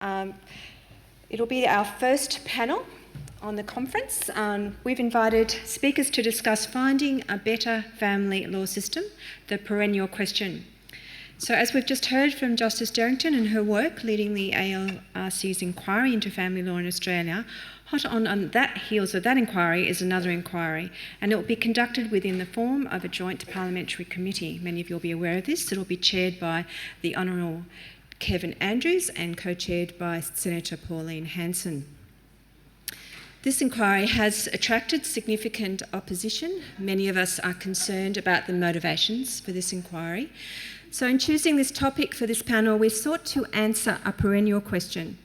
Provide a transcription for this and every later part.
It'll be our first panel on the conference. We've invited speakers to discuss finding a better family law system, the perennial question. So as we've just heard from Justice Derrington and her work leading the ALRC's inquiry into family law in Australia, hot on that heels of that inquiry is another inquiry, and it will be conducted within the form of a joint parliamentary committee. Many of you will be aware of this. It will be chaired by the Honourable Kevin Andrews and co-chaired by Senator Pauline Hanson. This inquiry has attracted significant opposition. Many of us are concerned about the motivations for this inquiry. So in choosing this topic for this panel, we sought to answer a perennial question.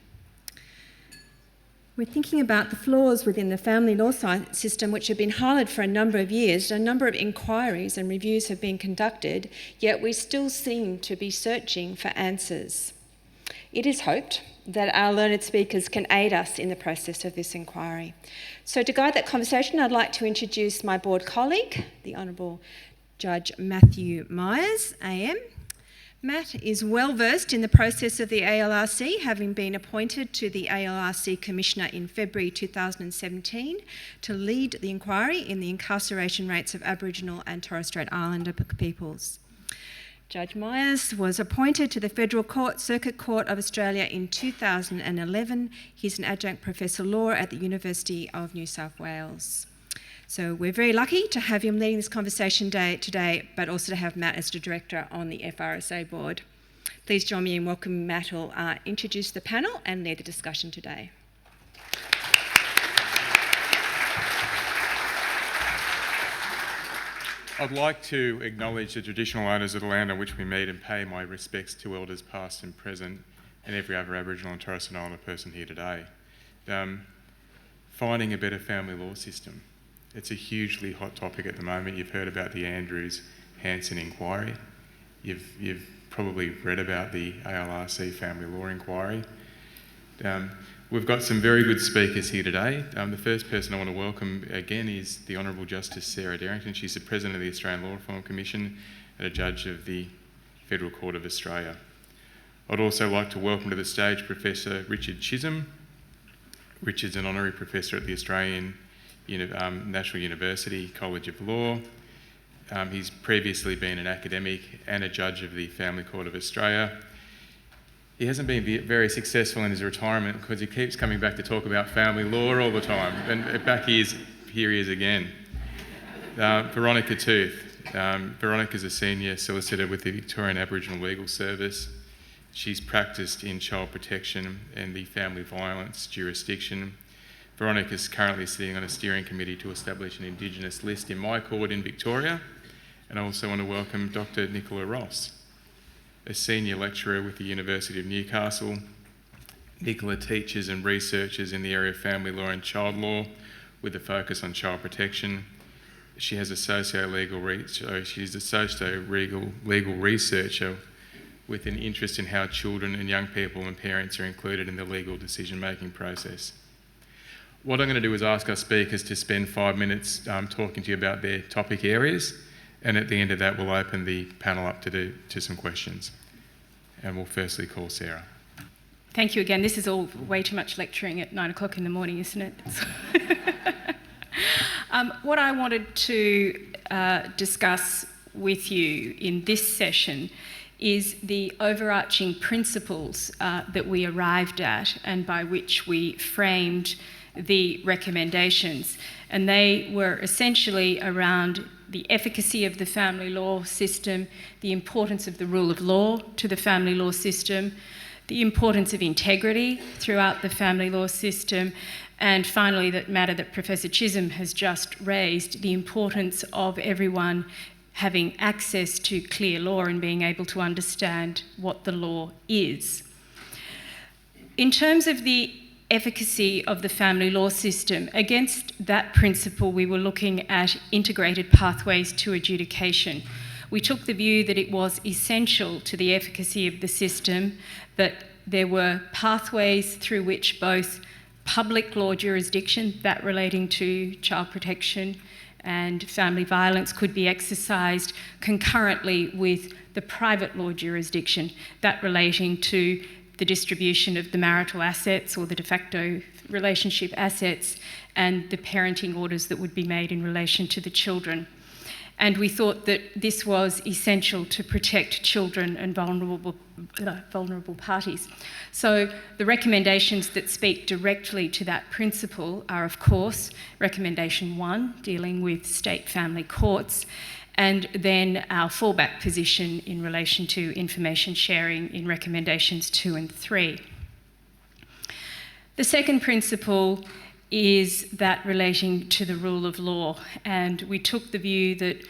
We're thinking about the flaws within the family law system, which have been highlighted for a number of years. A number of inquiries and reviews have been conducted, yet we still seem to be searching for answers. It is hoped that our learned speakers can aid us in the process of this inquiry. So to guide that conversation, I'd like to introduce my board colleague, the Honourable Judge Matthew Myers, AM. Matt is well versed in the process of the ALRC, having been appointed to the ALRC Commissioner in February 2017 to lead the inquiry in the incarceration rates of Aboriginal and Torres Strait Islander peoples. Judge Myers was appointed to the Federal Circuit Court of Australia in 2011. He's an adjunct professor of law at the University of New South Wales. So we're very lucky to have him leading this conversation today, but also to have Matt as the director on the FRSA board. Please join me in welcoming Matt, who'll introduce the panel and lead the discussion today. I'd like to acknowledge the traditional owners of the land on which we meet and pay my respects to elders past and present and every other Aboriginal and Torres Strait Islander person here today. Finding a better family law system. It's a hugely hot topic at the moment. You've heard about the Andrews-Hanson inquiry. You've probably read about the ALRC family law inquiry. We've got some very good speakers here today. The first person I want to welcome again is the Honourable Justice Sarah Derrington. She's the President of the Australian Law Reform Commission and a Judge of the Federal Court of Australia. I'd also like to welcome to the stage Professor Richard Chisholm. Richard's an Honorary Professor at the Australian National University College of Law. He's previously been an academic and a Judge of the Family Court of Australia. He hasn't been very successful in his retirement because he keeps coming back to talk about family law all the time. And here he is again. Veronica Toth. Veronica's a senior solicitor with the Victorian Aboriginal Legal Service. She's practiced in child protection and the family violence jurisdiction. Veronica is currently sitting on a steering committee to establish an Indigenous list in my court in Victoria. And I also want to welcome Dr. Nicola Ross, a senior lecturer with the University of Newcastle. Nicola teaches and researches in the area of family law and child law with a focus on child protection. She's a socio-legal researcher with an interest in how children and young people and parents are included in the legal decision-making process. What I'm going to do is ask our speakers to spend 5 minutes talking to you about their topic areas, and at the end of that we'll open the panel up to some questions. And we'll firstly call Sarah. Thank you again. This is all way too much lecturing at 9 o'clock in the morning, isn't it? What I wanted to discuss with you in this session is the overarching principles that we arrived at and by which we framed the recommendations, and they were essentially around the efficacy of the family law system, the importance of the rule of law to the family law system, the importance of integrity throughout the family law system, and finally that matter that Professor Chisholm has just raised, the importance of everyone having access to clear law and being able to understand what the law is. In terms of the efficacy of the family law system, against that principle we were looking at integrated pathways to adjudication. We took the view that it was essential to the efficacy of the system that there were pathways through which both public law jurisdiction, that relating to child protection and family violence, could be exercised concurrently with the private law jurisdiction, that relating to the distribution of the marital assets or the de facto relationship assets, and the parenting orders that would be made in relation to the children. And we thought that this was essential to protect children and vulnerable parties. So the recommendations that speak directly to that principle are, of course, recommendation 1, dealing with state family courts, and then our fallback position in relation to information sharing in recommendations 2 and 3. The second principle is that relating to the rule of law, and we took the view that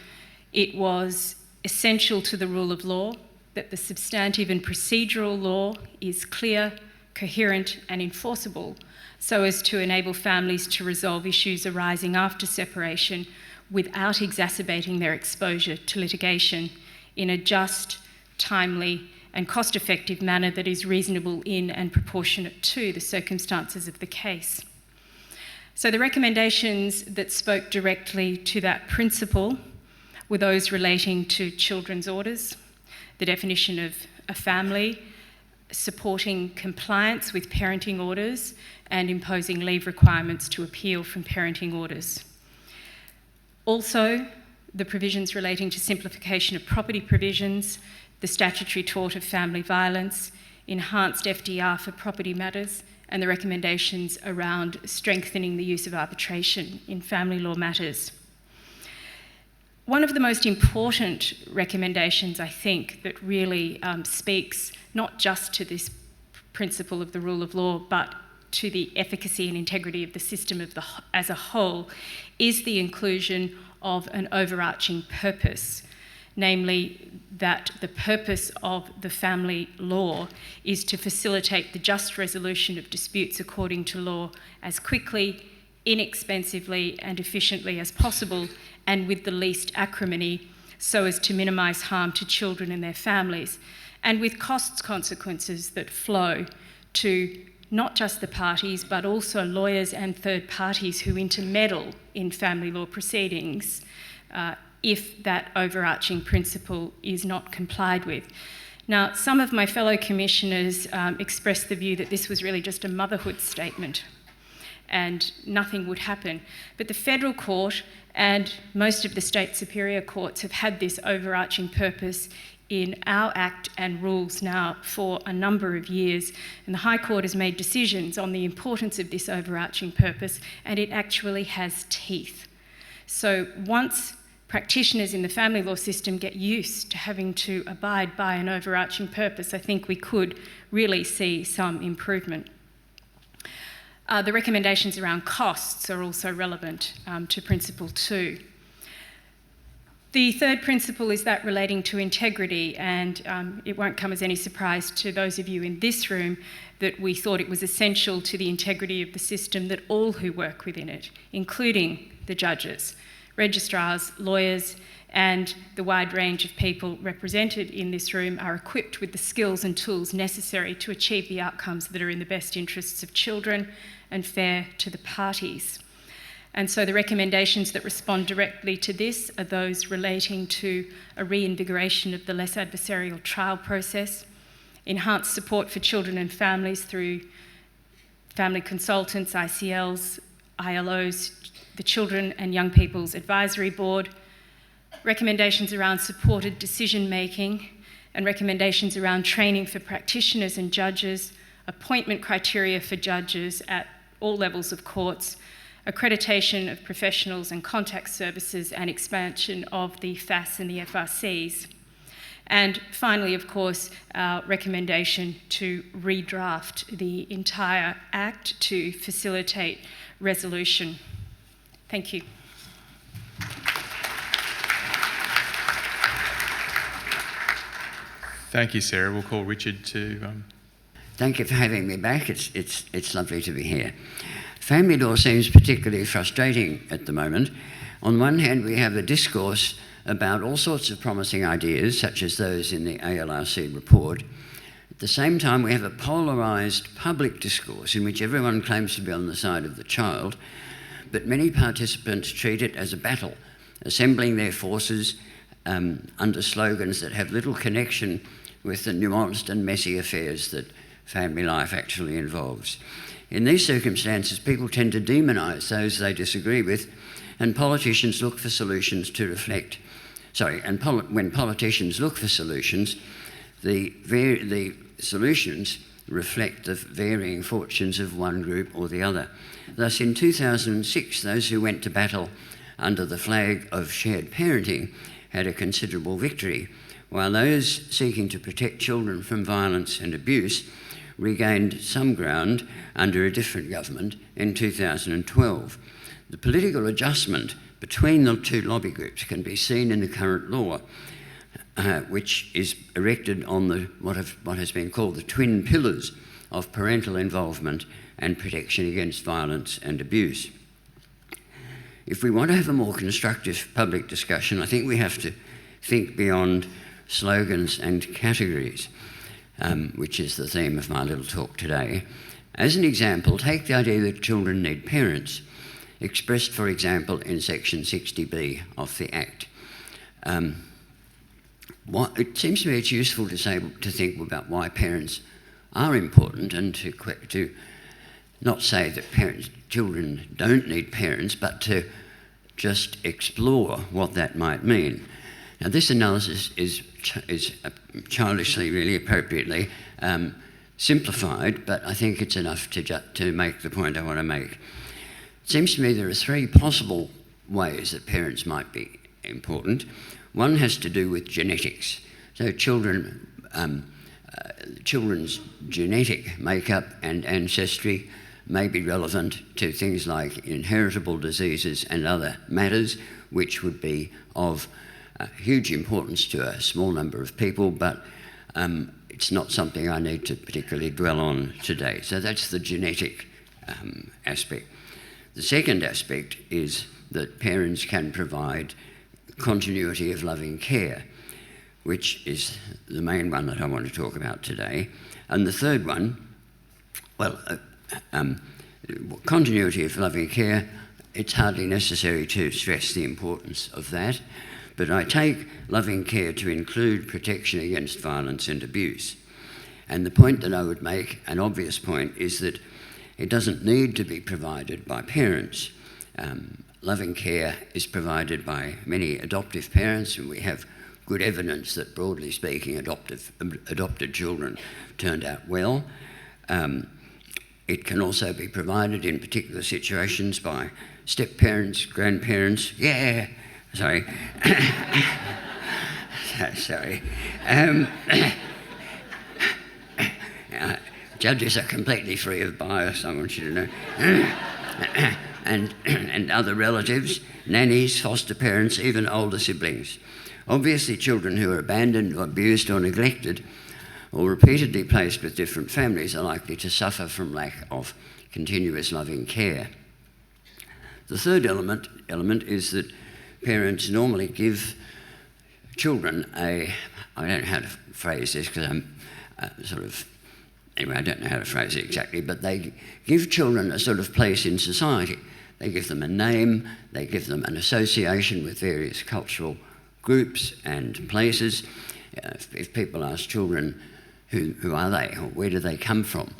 it was essential to the rule of law that the substantive and procedural law is clear, coherent and enforceable, so as to enable families to resolve issues arising after separation without exacerbating their exposure to litigation in a just, timely and cost-effective manner that is reasonable in and proportionate to the circumstances of the case. So the recommendations that spoke directly to that principle were those relating to children's orders, the definition of a family, supporting compliance with parenting orders, and imposing leave requirements to appeal from parenting orders. Also, the provisions relating to simplification of property provisions, the statutory tort of family violence, enhanced FDR for property matters, and the recommendations around strengthening the use of arbitration in family law matters. One of the most important recommendations, I think, that really speaks not just to this principle of the rule of law, but to the efficacy and integrity of the system as a whole, is the inclusion of an overarching purpose, namely that the purpose of the family law is to facilitate the just resolution of disputes according to law as quickly, inexpensively and efficiently as possible, and with the least acrimony, so as to minimise harm to children and their families, and with cost consequences that flow to not just the parties, but also lawyers and third parties who intermeddle in family law proceedings if that overarching principle is not complied with. Now, some of my fellow commissioners expressed the view that this was really just a motherhood statement and nothing would happen. But the federal court and most of the state superior courts have had this overarching purpose in our Act and rules now for a number of years, and the High Court has made decisions on the importance of this overarching purpose, and it actually has teeth. So once practitioners in the family law system get used to having to abide by an overarching purpose, I think we could really see some improvement. The recommendations around costs are also relevant to Principle 2. The third principle is that relating to integrity, and it won't come as any surprise to those of you in this room that we thought it was essential to the integrity of the system that all who work within it, including the judges, registrars, lawyers, and the wide range of people represented in this room, are equipped with the skills and tools necessary to achieve the outcomes that are in the best interests of children and fair to the parties. And so the recommendations that respond directly to this are those relating to a reinvigoration of the less adversarial trial process, enhanced support for children and families through family consultants, ICLs, ILOs, the Children and Young People's Advisory Board, recommendations around supported decision making, and recommendations around training for practitioners and judges, appointment criteria for judges at all levels of courts, accreditation of professionals and contact services, and expansion of the FAS and the FRCs. And finally, of course, our recommendation to redraft the entire Act to facilitate resolution. Thank you. Thank you, Sarah. We'll call Richard to... Thank you for having me back. It's lovely to be here. Family law seems particularly frustrating at the moment. On one hand, we have a discourse about all sorts of promising ideas, such as those in the ALRC report. At the same time, we have a polarised public discourse in which everyone claims to be on the side of the child, but many participants treat it as a battle, assembling their forces under slogans that have little connection with the nuanced and messy affairs that family life actually involves. In these circumstances, people tend to demonise those they disagree with, and politicians look for solutions to reflect. When politicians look for solutions, the solutions reflect the varying fortunes of one group or the other. Thus, in 2006, those who went to battle under the flag of shared parenting had a considerable victory, while those seeking to protect children from violence and abuse regained some ground under a different government in 2012. The political adjustment between the two lobby groups can be seen in the current law, which is erected on what has been called the twin pillars of parental involvement and protection against violence and abuse. If we want to have a more constructive public discussion, I think we have to think beyond slogans and categories, which is the theme of my little talk today. As an example, take the idea that children need parents, expressed, for example, in Section 60B of the Act. It seems to me it's useful to think about why parents are important, and to not say that children don't need parents, but to just explore what that might mean. Now, this analysis is childishly, really appropriately simplified, but I think it's enough to make the point I want to make. It seems to me there are three possible ways that parents might be important. One has to do with genetics. So children's genetic makeup and ancestry may be relevant to things like inheritable diseases and other matters, which would be of huge importance to a small number of people, but it's not something I need to particularly dwell on today. So that's the genetic aspect. The second aspect is that parents can provide continuity of loving care, which is the main one that I want to talk about today. And the third one, continuity of loving care, it's hardly necessary to stress the importance of that, but I take loving care to include protection against violence and abuse. And the point that I would make, an obvious point, is that it doesn't need to be provided by parents. Loving care is provided by many adoptive parents, and we have good evidence that, broadly speaking, adopted children turned out well. It can also be provided in particular situations by step-parents, grandparents. Sorry. Sorry. Judges are completely free of bias, I want you to know. And other relatives, nannies, foster parents, even older siblings. Obviously, children who are abandoned or abused or neglected or repeatedly placed with different families are likely to suffer from lack of continuous loving care. The third element is that parents normally give children I don't know how to phrase this because I'm I don't know how to phrase it exactly, but they give children a sort of place in society. They give them a name, they give them an association with various cultural groups and places. If people ask children, who are they, or where do they come from,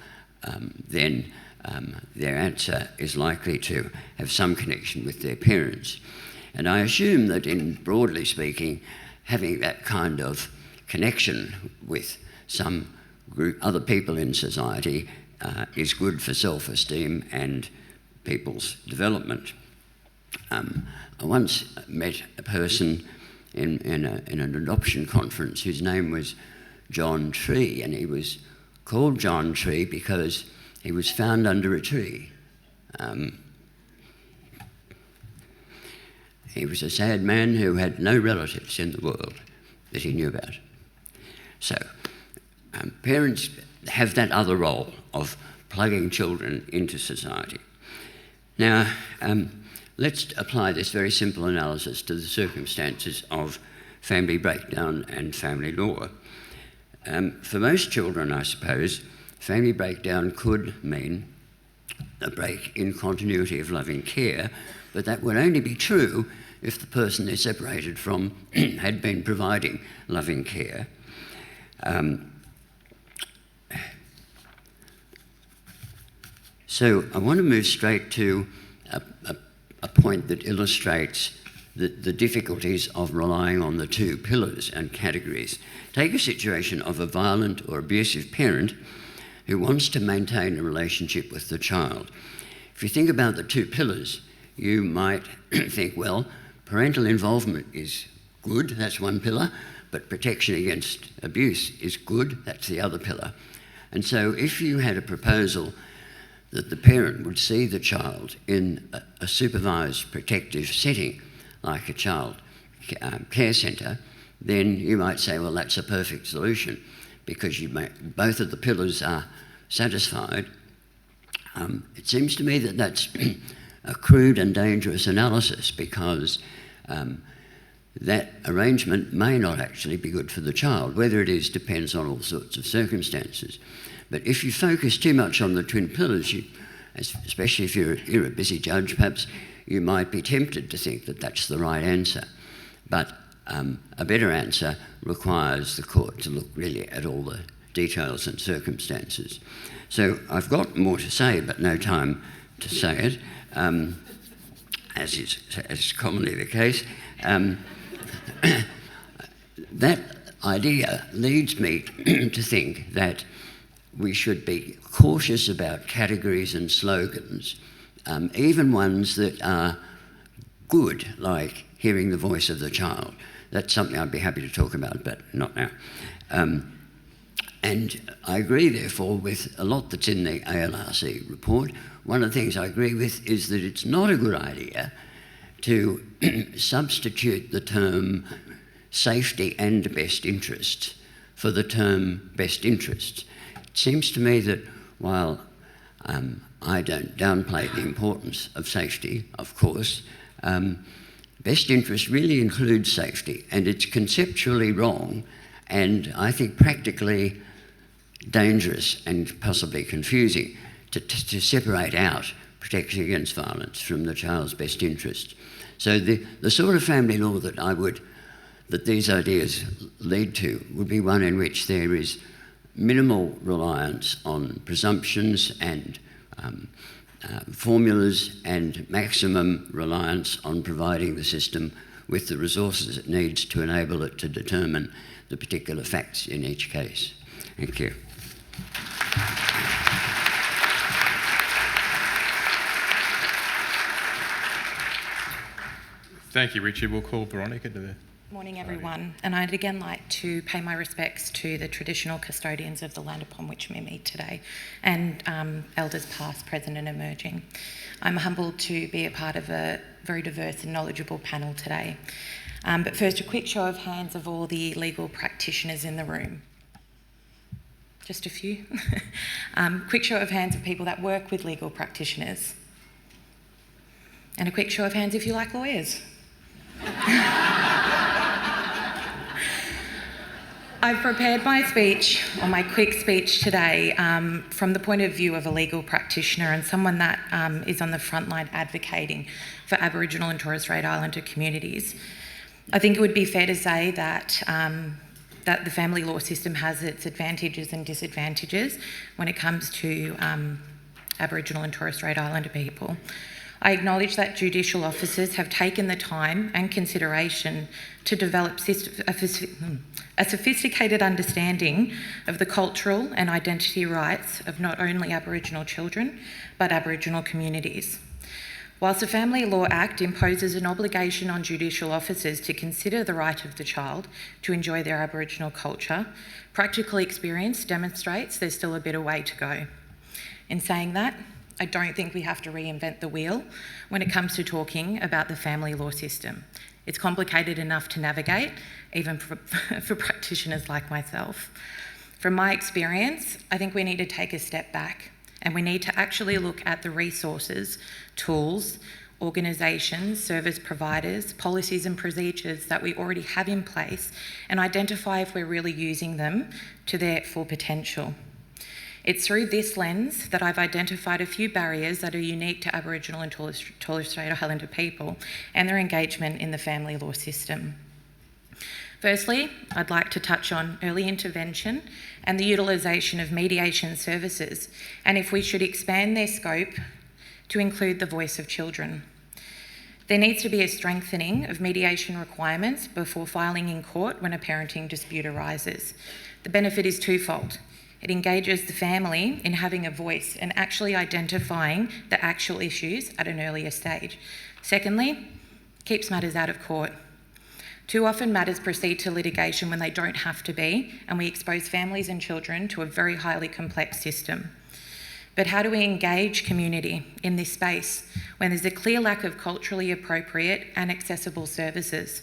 then their answer is likely to have some connection with their parents. And I assume that, in broadly speaking, having that kind of connection with some group, other people in society, is good for self-esteem and people's development. I once met a person in an adoption conference whose name was John Tree, and he was called John Tree because he was found under a tree. He was a sad man who had no relatives in the world that he knew about. So parents have that other role of plugging children into society. Now, let's apply this very simple analysis to the circumstances of family breakdown and family law. For most children, I suppose, family breakdown could mean a break in continuity of loving care, but that would only be true if the person they're separated from had been providing loving care. So I want to move straight to a point that illustrates the difficulties of relying on the two pillars and categories. Take a situation of a violent or abusive parent who wants to maintain a relationship with the child. If you think about the two pillars, you might think, well, parental involvement is good, that's one pillar, but protection against abuse is good, that's the other pillar. And so if you had a proposal that the parent would see the child in a supervised protective setting, like a child care centre, then you might say, well, that's a perfect solution because both of the pillars are satisfied. It seems to me that that's a crude and dangerous analysis because that arrangement may not actually be good for the child. Whether it is depends on all sorts of circumstances. But if you focus too much on the twin pillars, especially if you're a busy judge, perhaps you might be tempted to think that that's the right answer. But a better answer requires the court to look really at all the details and circumstances. So I've got more to say, but no time to say it, as is commonly the case. That idea leads me to think that we should be cautious about categories and slogans, even ones that are good, like hearing the voice of the child. That's something I'd be happy to talk about, but not now. And I agree, therefore, with a lot that's in the ALRC report. One of the things I agree with is that it's not a good idea to substitute the term safety and best interests for the term best interests. It seems to me that while I don't downplay the importance of safety, of course, best interest really includes safety, and it's conceptually wrong and I think practically dangerous and possibly confusing to separate out protection against violence from the child's best interest. So the sort of family law that these ideas lead to would be one in which there is minimal reliance on presumptions and formulas and maximum reliance on providing the system with the resources it needs to enable it to determine the particular facts in each case. Thank you. Thank you, Richard. We'll call Veronica to the... Morning, everyone, and I'd again like to pay my respects to the traditional custodians of the land upon which we meet today and elders past, present and emerging. I'm humbled to be a part of a very diverse and knowledgeable panel today. But first, a quick show of hands of all the legal practitioners in the room. Just a few. Quick show of hands of people that work with legal practitioners. And a quick show of hands if you like lawyers. I've prepared my speech, or my quick speech today, from the point of view of a legal practitioner and someone that is on the front line advocating for Aboriginal and Torres Strait Islander communities. I think it would be fair to say that that the family law system has its advantages and disadvantages when it comes to Aboriginal and Torres Strait Islander people. I acknowledge that judicial officers have taken the time and consideration to develop a sophisticated understanding of the cultural and identity rights of not only Aboriginal children, but Aboriginal communities. Whilst the Family Law Act imposes an obligation on judicial officers to consider the right of the child to enjoy their Aboriginal culture, practical experience demonstrates there's still a bit of way to go. In saying that, I don't think we have to reinvent the wheel when it comes to talking about the family law system. It's complicated enough to navigate, even for practitioners like myself. From my experience, I think we need to take a step back and we need to actually look at the resources, tools, organisations, service providers, policies and procedures that we already have in place and identify if we're really using them to their full potential. It's through this lens that I've identified a few barriers that are unique to Aboriginal and Torres Strait Islander people and their engagement in the family law system. Firstly, I'd like to touch on early intervention and the utilisation of mediation services, and if we should expand their scope to include the voice of children. There needs to be a strengthening of mediation requirements before filing in court when a parenting dispute arises. The benefit is twofold. It engages the family in having a voice and actually identifying the actual issues at an earlier stage. Secondly, keeps matters out of court. Too often matters proceed to litigation when they don't have to be, and we expose families and children to a very highly complex system. But how do we engage community in this space when there's a clear lack of culturally appropriate and accessible services?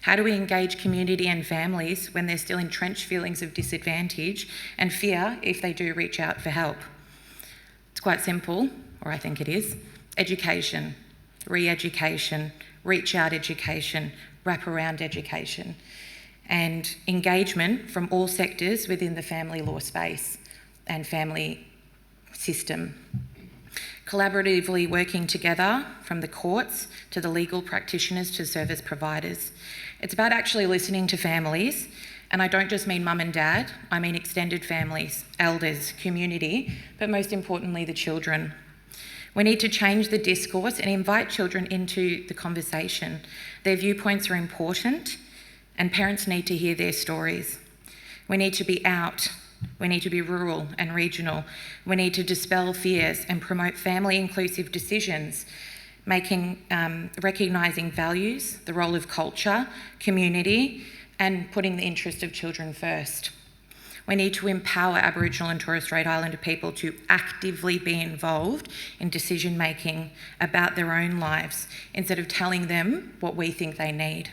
How do we engage community and families when there's still entrenched feelings of disadvantage and fear if they do reach out for help? It's quite simple, or I think it is. Education, re-education, reach-out education, wraparound education, and engagement from all sectors within the family law space and family system. Collaboratively working together from the courts to the legal practitioners to service providers. It's about actually listening to families, and I don't just mean mum and dad, I mean extended families, elders, community, but most importantly the children. We need to change the discourse and invite children into the conversation. Their viewpoints are important, and parents need to hear their stories. We need to be out. We need to be rural and regional. We need to dispel fears and promote family-inclusive decisions, recognising values, the role of culture, community, and putting the interest of children first. We need to empower Aboriginal and Torres Strait Islander people to actively be involved in decision-making about their own lives instead of telling them what we think they need.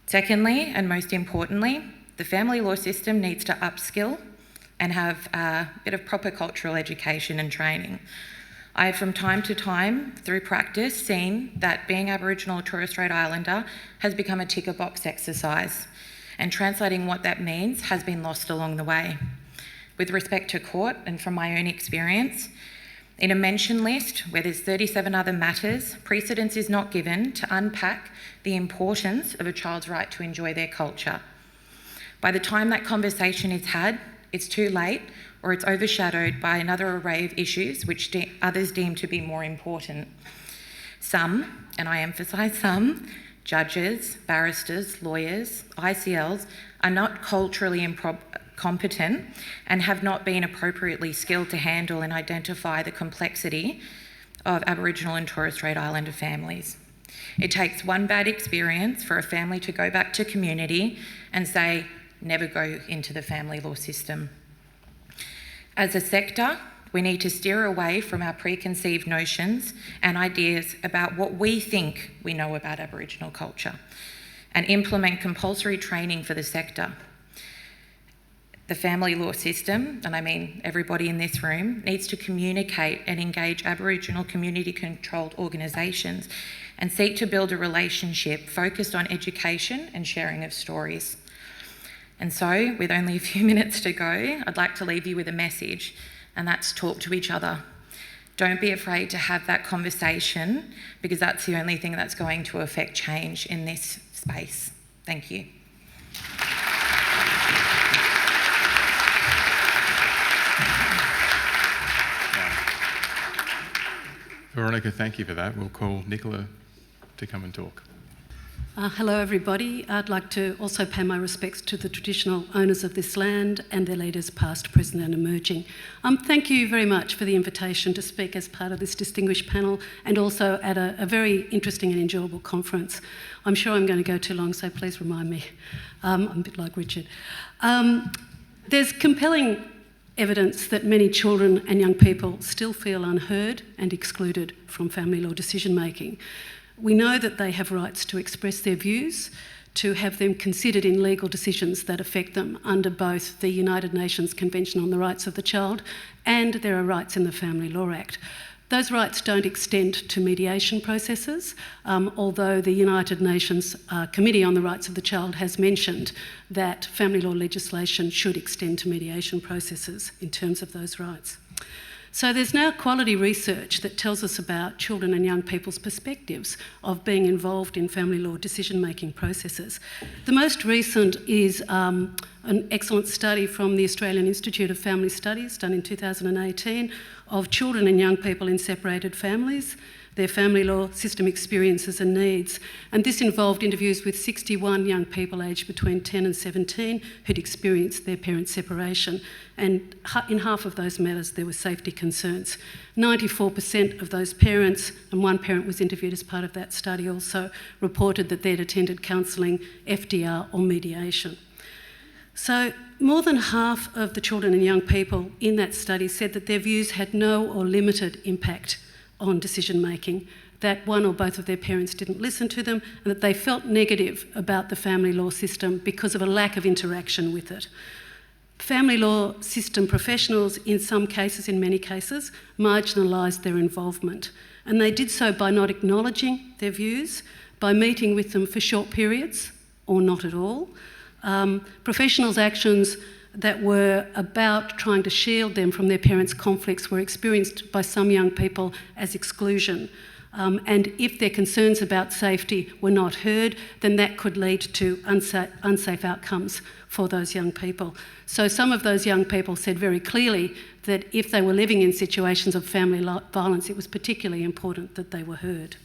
Secondly, and most importantly, the family law system needs to upskill and have a bit of proper cultural education and training. I have from time to time, through practice, seen that being Aboriginal or Torres Strait Islander has become a ticker box exercise, and translating what that means has been lost along the way. With respect to court, and from my own experience, in a mention list where there's 37 other matters, precedence is not given to unpack the importance of a child's right to enjoy their culture. By the time that conversation is had, it's too late, or it's overshadowed by another array of issues which others deem to be more important. Some, and I emphasise some, judges, barristers, lawyers, ICLs are not culturally competent and have not been appropriately skilled to handle and identify the complexity of Aboriginal and Torres Strait Islander families. It takes one bad experience for a family to go back to community and say, never go into the family law system. As a sector, we need to steer away from our preconceived notions and ideas about what we think we know about Aboriginal culture and implement compulsory training for the sector. The family law system, and I mean everybody in this room, needs to communicate and engage Aboriginal community-controlled organisations and seek to build a relationship focused on education and sharing of stories. And so, with only a few minutes to go, I'd like to leave you with a message, and that's talk to each other. Don't be afraid to have that conversation, because that's the only thing that's going to affect change in this space. Thank you. Veronica, thank you for that. We'll call Nicola to come and talk. Hello everybody. I'd like to also pay my respects to the traditional owners of this land and their leaders past, present and emerging. Thank you very much for the invitation to speak as part of this distinguished panel and also at a very interesting and enjoyable conference. I'm sure I'm going to go too long, so please remind me. I'm a bit like Richard. There's compelling evidence that many children and young people still feel unheard and excluded from family law decision making. We know that they have rights to express their views, to have them considered in legal decisions that affect them under both the United Nations Convention on the Rights of the Child and there are rights in the Family Law Act. Those rights don't extend to mediation processes, although the United Nations Committee on the Rights of the Child has mentioned that family law legislation should extend to mediation processes in terms of those rights. So there's now quality research that tells us about children and young people's perspectives of being involved in family law decision-making processes. The most recent is an excellent study from the Australian Institute of Family Studies done in 2018 of children and young people in separated families, their family law system experiences and needs. And this involved interviews with 61 young people aged between 10 and 17 who'd experienced their parents' separation. And in half of those matters, there were safety concerns. 94% of those parents, and one parent was interviewed as part of that study also, reported that they'd attended counselling, FDR or mediation. So more than half of the children and young people in that study said that their views had no or limited impact on decision making, that one or both of their parents didn't listen to them, and that they felt negative about the family law system because of a lack of interaction with it. Family law system professionals, in some cases, in many cases, marginalised their involvement. And they did so by not acknowledging their views, by meeting with them for short periods or not at all. Professionals' actions that were about trying to shield them from their parents' conflicts were experienced by some young people as exclusion. And if their concerns about safety were not heard, then that could lead to unsafe outcomes for those young people. So some of those young people said very clearly that if they were living in situations of family violence, it was particularly important that they were heard.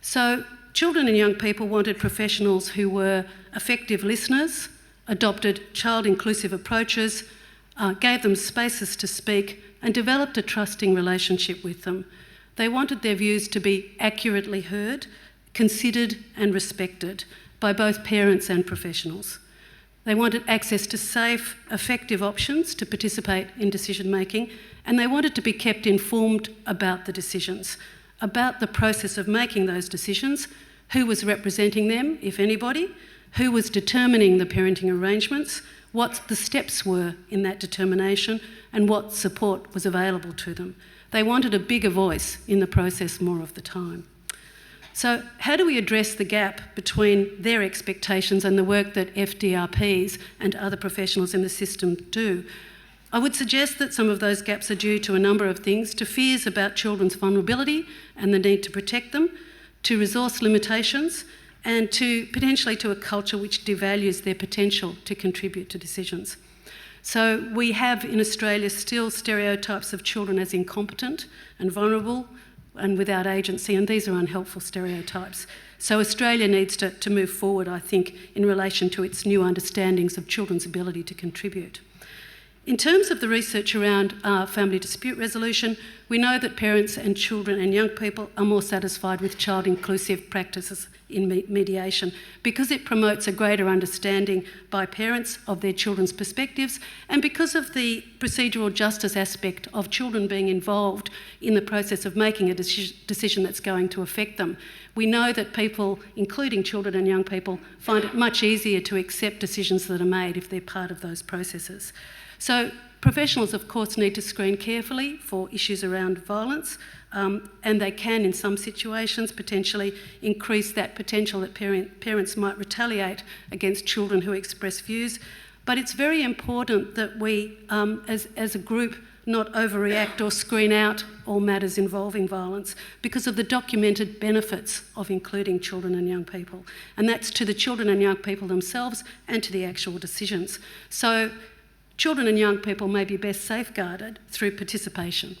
So children and young people wanted professionals who were effective listeners, adopted child-inclusive approaches, gave them spaces to speak, and developed a trusting relationship with them. They wanted their views to be accurately heard, considered and respected by both parents and professionals. They wanted access to safe, effective options to participate in decision-making, and they wanted to be kept informed about the decisions, about the process of making those decisions, who was representing them, if anybody, who was determining the parenting arrangements, what the steps were in that determination, and what support was available to them. They wanted a bigger voice in the process more of the time. So how do we address the gap between their expectations and the work that FDRPs and other professionals in the system do? I would suggest that some of those gaps are due to a number of things, to fears about children's vulnerability and the need to protect them, to resource limitations, and potentially to a culture which devalues their potential to contribute to decisions. So we have in Australia still stereotypes of children as incompetent and vulnerable and without agency, and these are unhelpful stereotypes. So Australia needs to move forward, I think, in relation to its new understandings of children's ability to contribute. In terms of the research around family dispute resolution, we know that parents and children and young people are more satisfied with child-inclusive practices in mediation because it promotes a greater understanding by parents of their children's perspectives, and because of the procedural justice aspect of children being involved in the process of making a decision that's going to affect them. We know that people, including children and young people, find it much easier to accept decisions that are made if they're part of those processes. So professionals, of course, need to screen carefully for issues around violence, and they can, in some situations, potentially increase that potential that parents might retaliate against children who express views. But it's very important that we, as a group, not overreact or screen out all matters involving violence because of the documented benefits of including children and young people. And that's to the children and young people themselves and to the actual decisions. So children and young people may be best safeguarded through participation.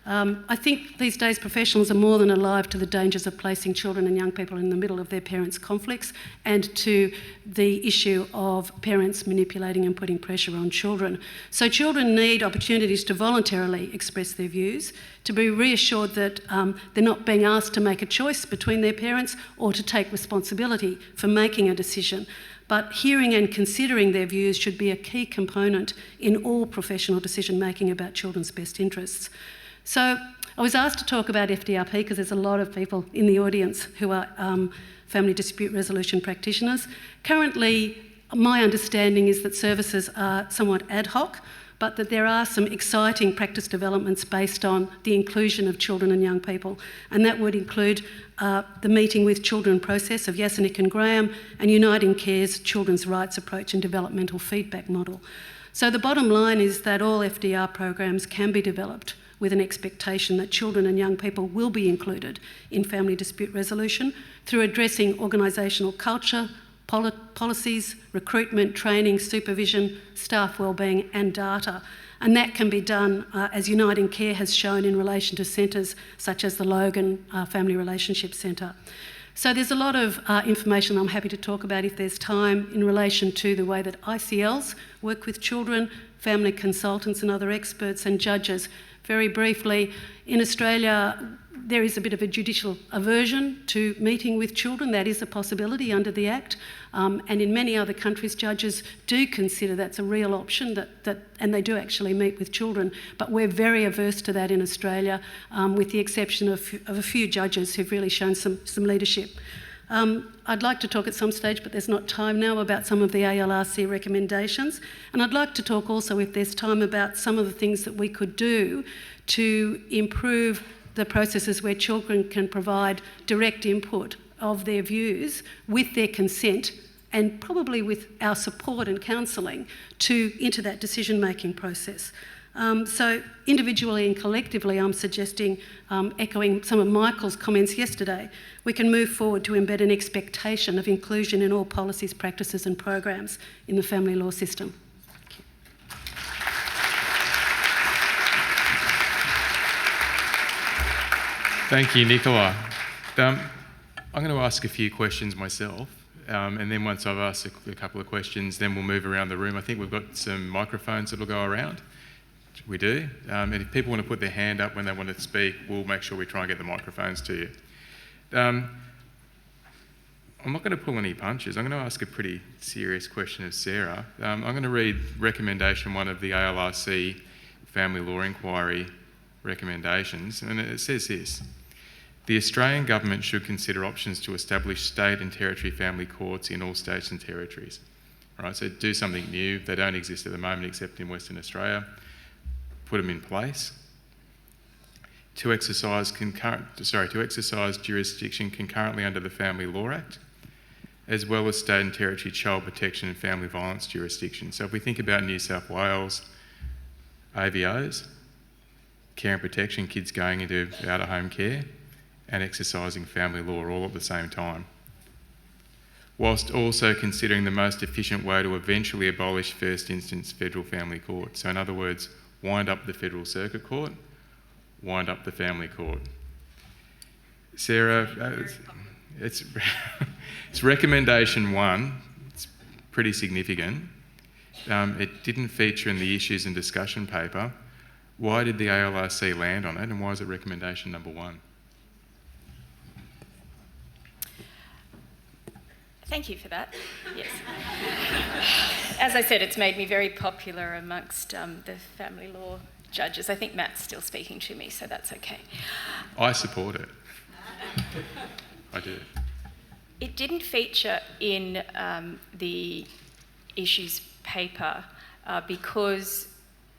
I think these days professionals are more than alive to the dangers of placing children and young people in the middle of their parents' conflicts and to the issue of parents manipulating and putting pressure on children. So children need opportunities to voluntarily express their views, to be reassured that they're not being asked to make a choice between their parents or to take responsibility for making a decision. But hearing and considering their views should be a key component in all professional decision making about children's best interests. So I was asked to talk about FDRP because there's a lot of people in the audience who are family dispute resolution practitioners. Currently, my understanding is that services are somewhat ad hoc, but that there are some exciting practice developments based on the inclusion of children and young people, and that would include the Meeting with Children process of Yasenik and Graham and Uniting Care's Children's Rights Approach and Developmental Feedback Model. So the bottom line is that all FDR programs can be developed with an expectation that children and young people will be included in family dispute resolution through addressing organisational culture, policies, recruitment, training, supervision, staff wellbeing and data. And that can be done, as Uniting Care has shown, in relation to centres such as the Logan Family Relationship Centre. So there's a lot of information I'm happy to talk about if there's time in relation to the way that ICLs work with children, family consultants and other experts and judges. Very briefly, in Australia, there is a bit of a judicial aversion to meeting with children. That is a possibility under the Act. And in many other countries, judges do consider that's a real option, and they do actually meet with children. But we're very averse to that in Australia, with the exception of a few judges who've really shown some leadership. I'd like to talk at some stage, but there's not time now, about some of the ALRC recommendations. And I'd like to talk also, if there's time, about some of the things that we could do to improve the processes where children can provide direct input of their views with their consent, and probably with our support and counselling into that decision-making process. So individually and collectively, I'm suggesting, echoing some of Michael's comments yesterday, we can move forward to embed an expectation of inclusion in all policies, practices and programs in the family law system. Thank you, Nicola. I'm going to ask a few questions myself, and then once I've asked a couple of questions, then we'll move around the room. I think we've got some microphones that will go around. We do. And if people want to put their hand up when they want to speak, we'll make sure we try and get the microphones to you. I'm not going to pull any punches. I'm going to ask a pretty serious question of Sarah. I'm going to read recommendation 1 of the ALRC Family Law Inquiry recommendations, and it says this: the Australian Government should consider options to establish state and territory family courts in all states and territories. All right, so do something new. They don't exist at the moment except in Western Australia. Put them in place. To exercise jurisdiction concurrently under the Family Law Act, as well as state and territory child protection and family violence jurisdiction. So if we think about New South Wales, AVOs, care and protection, kids going into out-of-home care, and exercising family law all at the same time, whilst also considering the most efficient way to eventually abolish first instance federal family court. So in other words, wind up the Federal Circuit Court, wind up the family court. Sarah, it's recommendation 1. It's pretty significant. It didn't feature in the issues and discussion paper. Why did the ALRC land on it, and why is it recommendation number 1? Thank you for that. Yes. As I said, it's made me very popular amongst the family law judges. I think Matt's still speaking to me, so that's okay. I support it. I do. It didn't feature in the issues paper because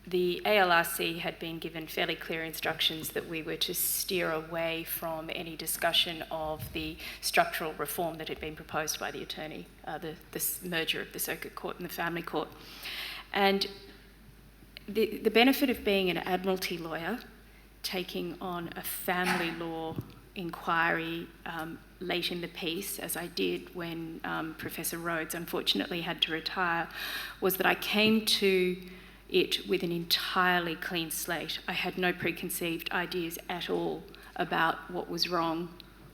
the ALRC had been given fairly clear instructions that we were to steer away from any discussion of the structural reform that had been proposed by the attorney, this merger of the Circuit Court and the Family Court. And the benefit of being an Admiralty lawyer, taking on a family law inquiry late in the piece, as I did when Professor Rhodes unfortunately had to retire, was that I came to it with an entirely clean slate. I had no preconceived ideas at all about what was wrong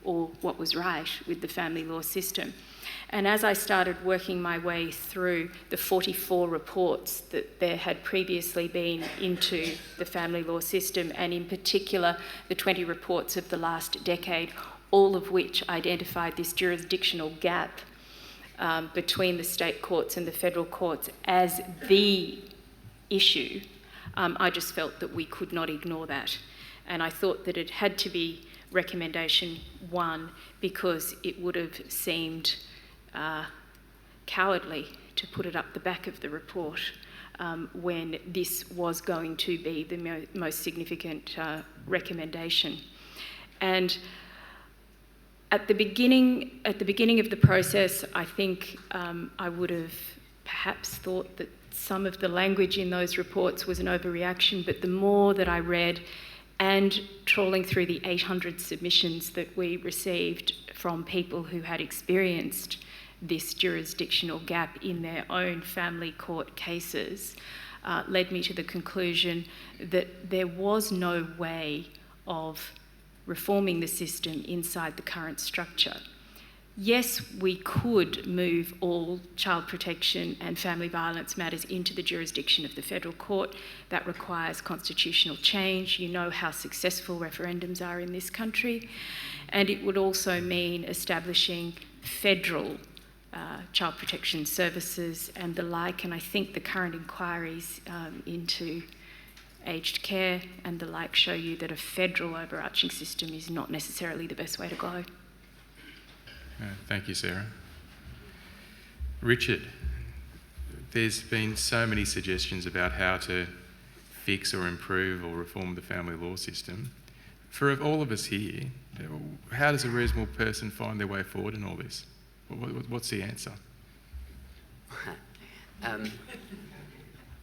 or what was right with the family law system. And as I started working my way through the 44 reports that there had previously been into the family law system, and in particular the 20 reports of the last decade, all of which identified this jurisdictional gap between the state courts and the federal courts as the issue, I just felt that we could not ignore that. And I thought that it had to be recommendation 1 because it would have seemed cowardly to put it up the back of the report when this was going to be the most significant recommendation. And at the beginning of the process, I think I would have perhaps thought that some of the language in those reports was an overreaction, but the more that I read and trawling through the 800 submissions that we received from people who had experienced this jurisdictional gap in their own family court cases, led me to the conclusion that there was no way of reforming the system inside the current structure. Yes, we could move all child protection and family violence matters into the jurisdiction of the federal court. That requires constitutional change. You know how successful referendums are in this country. And it would also mean establishing federal child protection services and the like. And I think the current inquiries into aged care and the like show you that a federal overarching system is not necessarily the best way to go. Thank you, Sarah. Richard, there's been so many suggestions about how to fix or improve or reform the family law system. For all of us here, how does a reasonable person find their way forward in all this? What's the answer?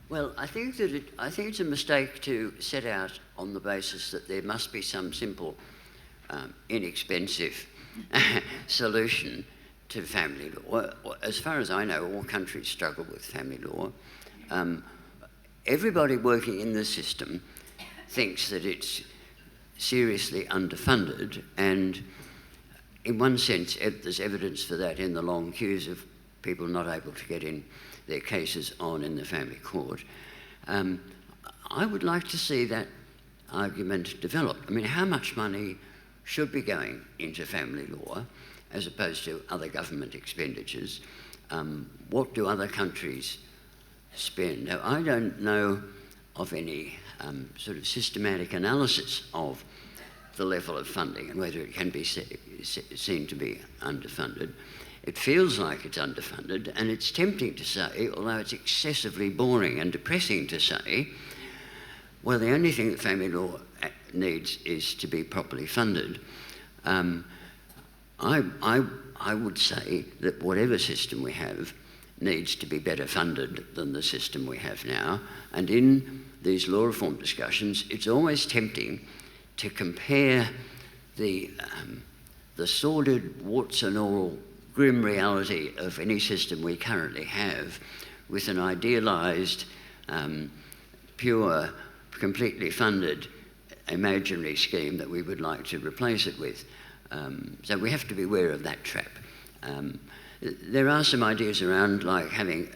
Well, I think it's a mistake to set out on the basis that there must be some simple, inexpensive solution to family law. As far as I know, all countries struggle with family law. Everybody working in the system thinks that it's seriously underfunded, and in one sense there's evidence for that in the long queues of people not able to get in their cases on in the family court. I would like to see that argument developed. I mean, how much money should be going into family law as opposed to other government expenditures? What do other countries spend? Now, I don't know of any sort of systematic analysis of the level of funding and whether it can be seen to be underfunded. It feels like it's underfunded, and it's tempting to say, although it's excessively boring and depressing to say, well, the only thing that family law needs is to be properly funded. I would say that whatever system we have needs to be better funded than the system we have now. And in these law reform discussions, it's always tempting to compare the sordid, warts and all, grim reality of any system we currently have with an idealised, pure, completely funded imaginary scheme that we would like to replace it with. So we have to be aware of that trap. There are some ideas around like having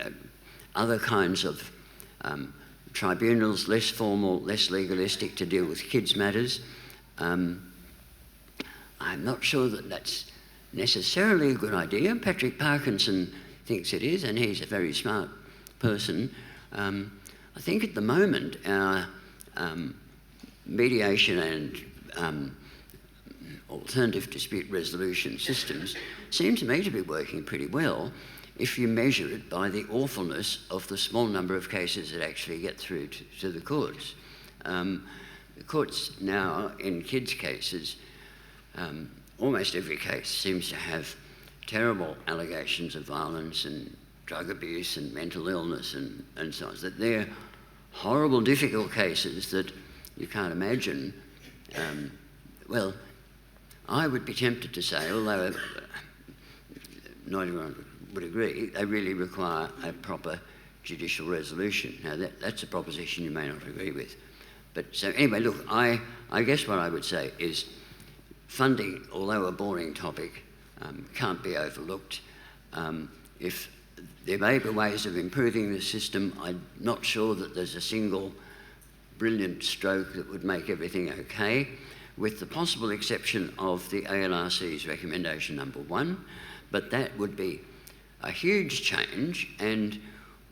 other kinds of tribunals, less formal, less legalistic, to deal with kids' matters. I'm not sure that that's necessarily a good idea. Patrick Parkinson thinks it is, and he's a very smart person. I think at the moment our mediation and alternative dispute resolution systems seem to me to be working pretty well if you measure it by the awfulness of the small number of cases that actually get through to the courts. The courts now, in kids' cases, almost every case seems to have terrible allegations of violence and drug abuse and mental illness and so on. That they're horrible, difficult cases that you can't imagine. Well, I would be tempted to say, although not everyone would agree, they really require a proper judicial resolution. Now, that's a proposition you may not agree with. But so anyway, look, I guess what I would say is funding, although a boring topic, can't be overlooked. If there may be ways of improving the system, I'm not sure that there's a single brilliant stroke that would make everything okay, with the possible exception of the ALRC's recommendation number 1, but that would be a huge change and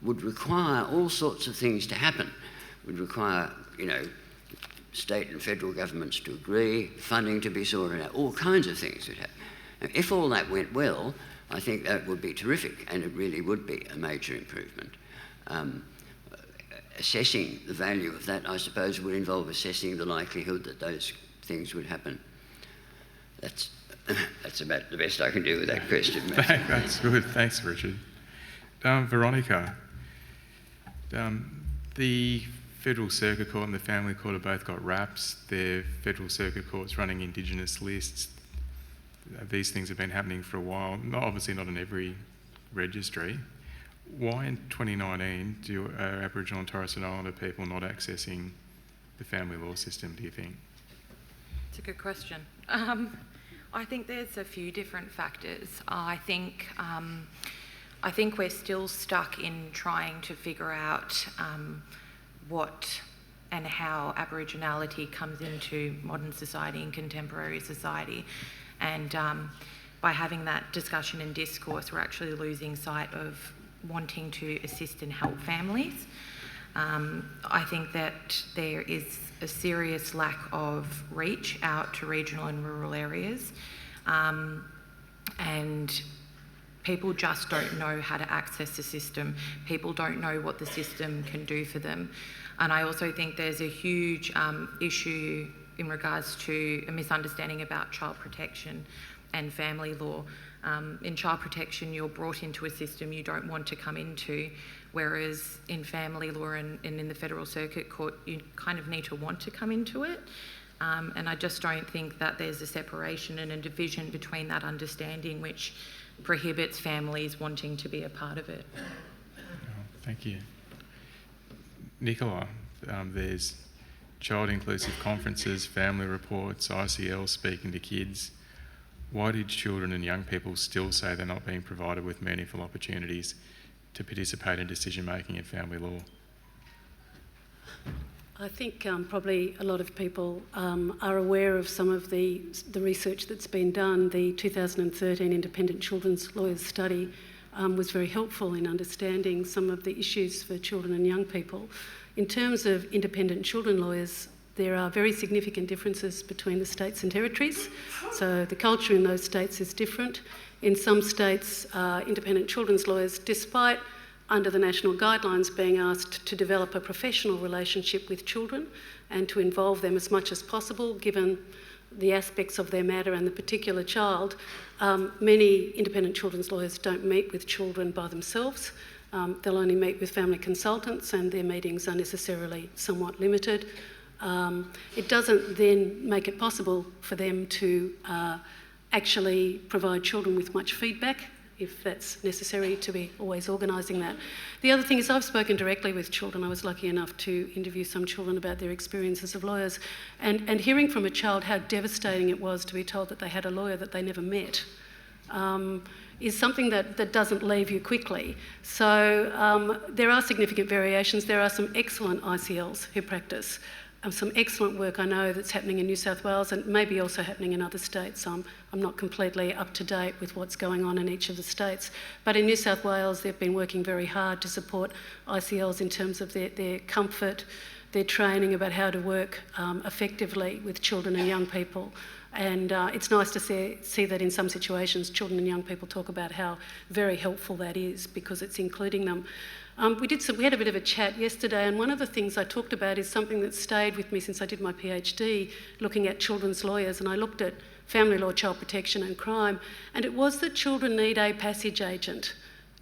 would require all sorts of things to happen. Would require, state and federal governments to agree, funding to be sorted out, all kinds of things would happen. Now, if all that went well, I think that would be terrific, and it really would be a major improvement. Assessing the value of that, I suppose, would involve assessing the likelihood that those things would happen. That's about the best I can do with that question. That's good. Thanks, Richard. Veronica, the Federal Circuit Court and the Family Court have both got RAPs. Their Federal Circuit Court's running Indigenous lists. These things have been happening for a while, obviously not in every registry. Why in 2019 are Aboriginal and Torres Strait Islander people not accessing the family law system, do you think? It's a good question. I think there's a few different factors. I think we're still stuck in trying to figure out what and how Aboriginality comes into modern society and contemporary society. And by having that discussion and discourse, we're actually losing sight of wanting to assist and help families. I think that there is a serious lack of reach out to regional and rural areas, and people just don't know how to access the system. People don't know what the system can do for them. And I also think there's a huge issue in regards to a misunderstanding about child protection and family law. In child protection, you're brought into a system you don't want to come into, whereas in family law and in the Federal Circuit Court, you kind of need to want to come into it. And I just don't think that there's a separation and a division between that understanding which prohibits families wanting to be a part of it. Oh, thank you. Nicola, there's child inclusive conferences, family reports, ICL speaking to kids. Why did children and young people still say they're not being provided with meaningful opportunities to participate in decision making in family law? I think probably a lot of people are aware of some of the research that's been done. The 2013 Independent Children's Lawyers Study was very helpful in understanding some of the issues for children and young people. In terms of independent children lawyers, there are very significant differences between the states and territories. So the culture in those states is different. In some states, independent children's lawyers, despite under the national guidelines being asked to develop a professional relationship with children and to involve them as much as possible, given the aspects of their matter and the particular child, many independent children's lawyers don't meet with children by themselves. They'll only meet with family consultants, and their meetings are necessarily somewhat limited. It doesn't then make it possible for them to actually provide children with much feedback, if that's necessary, to be always organising that. The other thing is I've spoken directly with children. I was lucky enough to interview some children about their experiences of lawyers, and hearing from a child how devastating it was to be told that they had a lawyer that they never met is something that doesn't leave you quickly. So there are significant variations. There are some excellent ICLs who practice. Some excellent work I know that's happening in New South Wales and maybe also happening in other states. I'm not completely up to date with what's going on in each of the states. But in New South Wales, they've been working very hard to support ICLs in terms of their comfort, their training about how to work effectively with children and young people. And it's nice to see that in some situations, children and young people talk about how very helpful that is because it's including them. We had a bit of a chat yesterday, and one of the things I talked about is something that stayed with me since I did my PhD, looking at children's lawyers, and I looked at family law, child protection and crime, and it was that children need a passage agent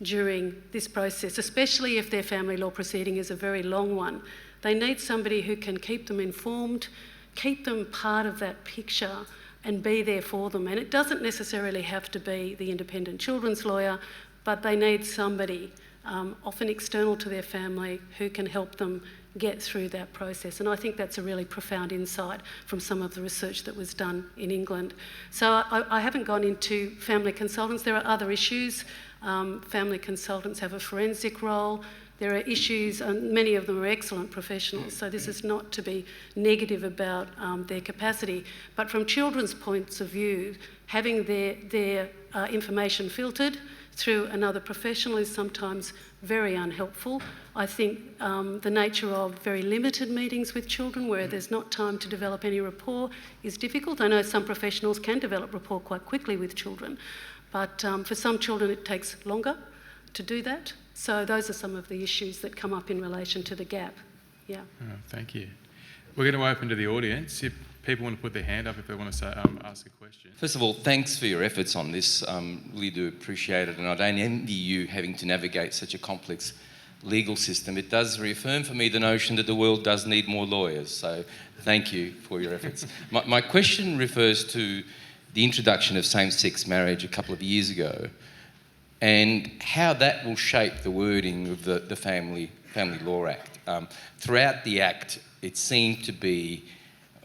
during this process, especially if their family law proceeding is a very long one. They need somebody who can keep them informed, keep them part of that picture and be there for them. And it doesn't necessarily have to be the independent children's lawyer, but they need somebody often external to their family, who can help them get through that process. And I think that's a really profound insight from some of the research that was done in England. So I haven't gone into family consultants. There are other issues. Family consultants have a forensic role. There are issues, and many of them are excellent professionals, so this is not to be negative about their capacity. But from children's points of view, having their information filtered through another professional is sometimes very unhelpful. I think the nature of very limited meetings with children where there's not time to develop any rapport is difficult. I know some professionals can develop rapport quite quickly with children, but for some children it takes longer to do that. So those are some of the issues that come up in relation to the gap. Yeah. Oh, thank you. We're going to open to the audience. If people want to put their hand up if they want to ask a question. First of all, thanks for your efforts on this. Really do appreciate it, and I don't envy you having to navigate such a complex legal system, it does reaffirm for me the notion that the world does need more lawyers. So thank you for your efforts. My question refers to the introduction of same-sex marriage a couple of years ago and how that will shape the wording of the Family Law Act. Throughout the Act, it seemed to be,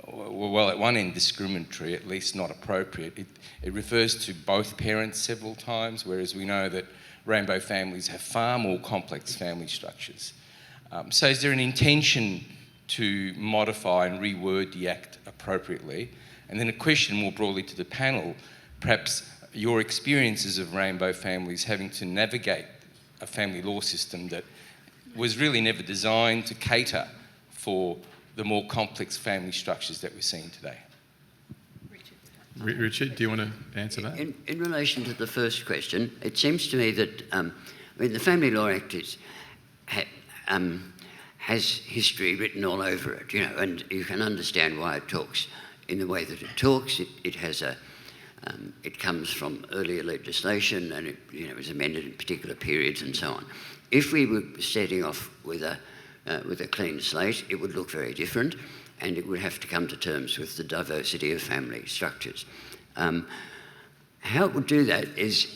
well, at one end discriminatory, at least not appropriate. It refers to both parents several times, whereas we know that rainbow families have far more complex family structures. So is there an intention to modify and reword the Act appropriately? And then a question more broadly to the panel, perhaps your experiences of rainbow families having to navigate a family law system that was really never designed to cater for the more complex family structures that we're seeing today. Richard, do you want to answer that? In relation to the first question, it seems to me that the Family Law Act has history written all over it, and you can understand why it talks in the way that it talks. It has it comes from earlier legislation, and it was amended in particular periods and so on. If we were setting off with a clean slate, it would look very different, and it would have to come to terms with the diversity of family structures. How it would do that is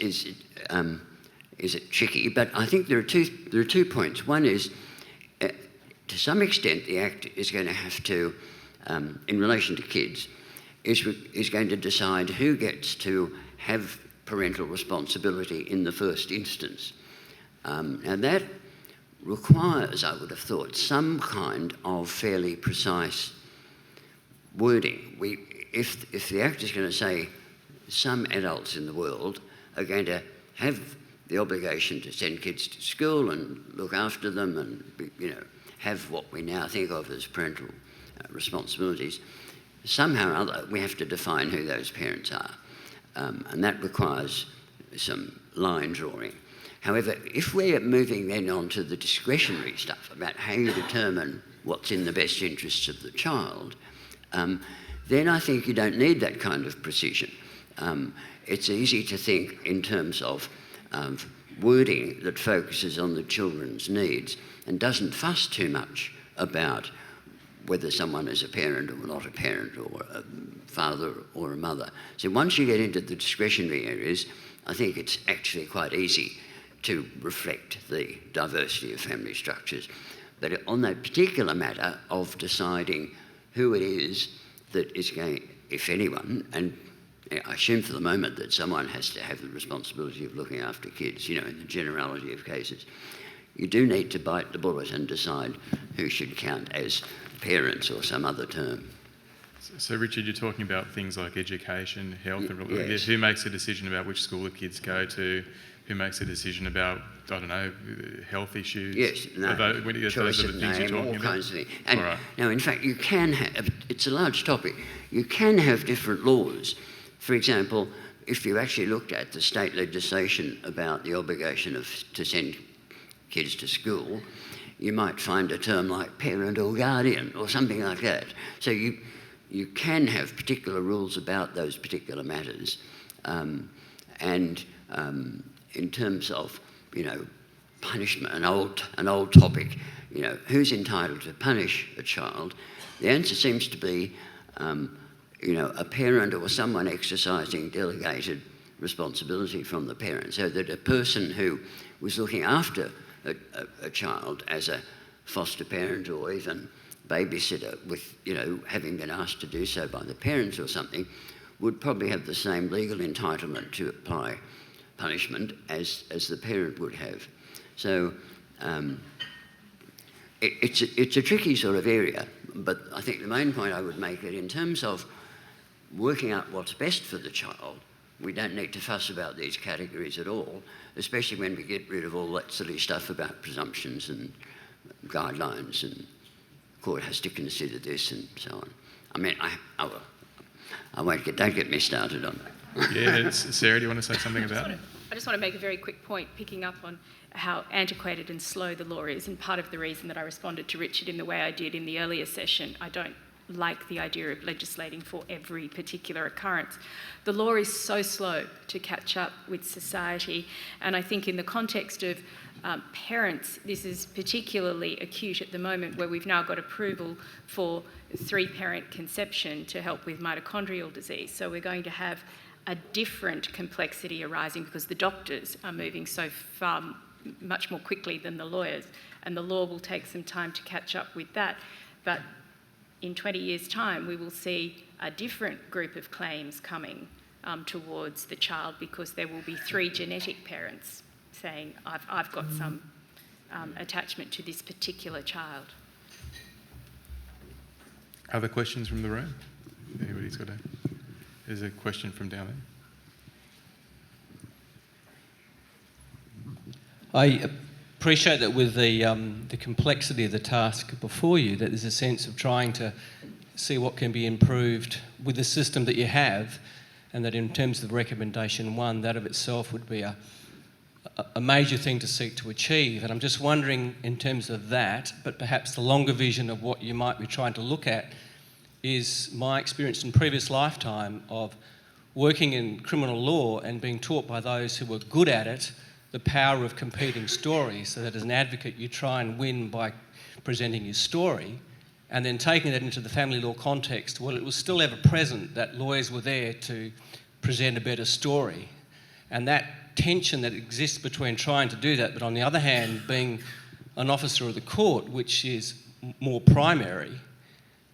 it tricky? But I think there are two points. One is, to some extent, the Act is going to have to, in relation to kids, is going to decide who gets to have parental responsibility in the first instance. And that requires, I would have thought, some kind of fairly precise wording. If the Act is going to say some adults in the world are going to have the obligation to send kids to school and look after them and have what we now think of as parental responsibilities, somehow or other we have to define who those parents are, and that requires some line drawing. However, if we're moving then on to the discretionary stuff about how you determine what's in the best interests of the child, then I think you don't need that kind of precision. It's easy to think in terms of wording that focuses on the children's needs and doesn't fuss too much about whether someone is a parent or not a parent, or a father or a mother. So once you get into the discretionary areas, I think it's actually quite easy to reflect the diversity of family structures. But on that particular matter of deciding who it is that is going, if anyone, and I assume for the moment that someone has to have the responsibility of looking after kids, in the generality of cases, you do need to bite the bullet and decide who should count as parents or some other term. So Richard, you're talking about things like education, health, and yes. Who makes a decision about which school the kids go to? Who makes a decision about, health issues? Yes, no, choice of name, all kinds of things. And right. Now, in fact, you can have, it's a large topic, you can have different laws. For example, if you actually looked at the state legislation about the obligation to send kids to school, you might find a term like parent or guardian or something like that. So you can have particular rules about those particular matters. In terms of, punishment, an old topic, who's entitled to punish a child, the answer seems to be, a parent or someone exercising delegated responsibility from the parent, so that a person who was looking after a child as a foster parent or even babysitter with, having been asked to do so by the parents or something, would probably have the same legal entitlement to apply punishment as the parent would have. So it's a tricky sort of area, but I think the main point I would make is in terms of working out what's best for the child, we don't need to fuss about these categories at all, especially when we get rid of all that silly stuff about presumptions and guidelines and the court has to consider this and so on. I mean, don't get me started on that. Yeah, Sarah, do you want to say something about it? I just want to make a very quick point, picking up on how antiquated and slow the law is, and part of the reason that I responded to Richard in the way I did in the earlier session. I don't like the idea of legislating for every particular occurrence. The law is so slow to catch up with society, and I think in the context of Parents, this is particularly acute at the moment where we've now got approval for 3-parent conception to help with mitochondrial disease. So we're going to have a different complexity arising because the doctors are moving so far, much more quickly than the lawyers, and the law will take some time to catch up with that. But in 20 years' time, we will see a different group of claims coming towards the child because there will be 3 genetic parents saying, I've got some attachment to this particular child. Other questions from the room? Anybody's got there's a question from down there. I appreciate that with the complexity of the task before you, that there's a sense of trying to see what can be improved with the system that you have, and that in terms of recommendation 1, that of itself would be a major thing to seek to achieve. And I'm just wondering, in terms of that, but perhaps the longer vision of what you might be trying to look at, is my experience in previous lifetime of working in criminal law and being taught by those who were good at it the power of competing stories, so that as an advocate you try and win by presenting your story, and then taking that into the family law context. Well, it was still ever present that lawyers were there to present a better story, and that tension that exists between trying to do that, but on the other hand being an officer of the court, which is more primary,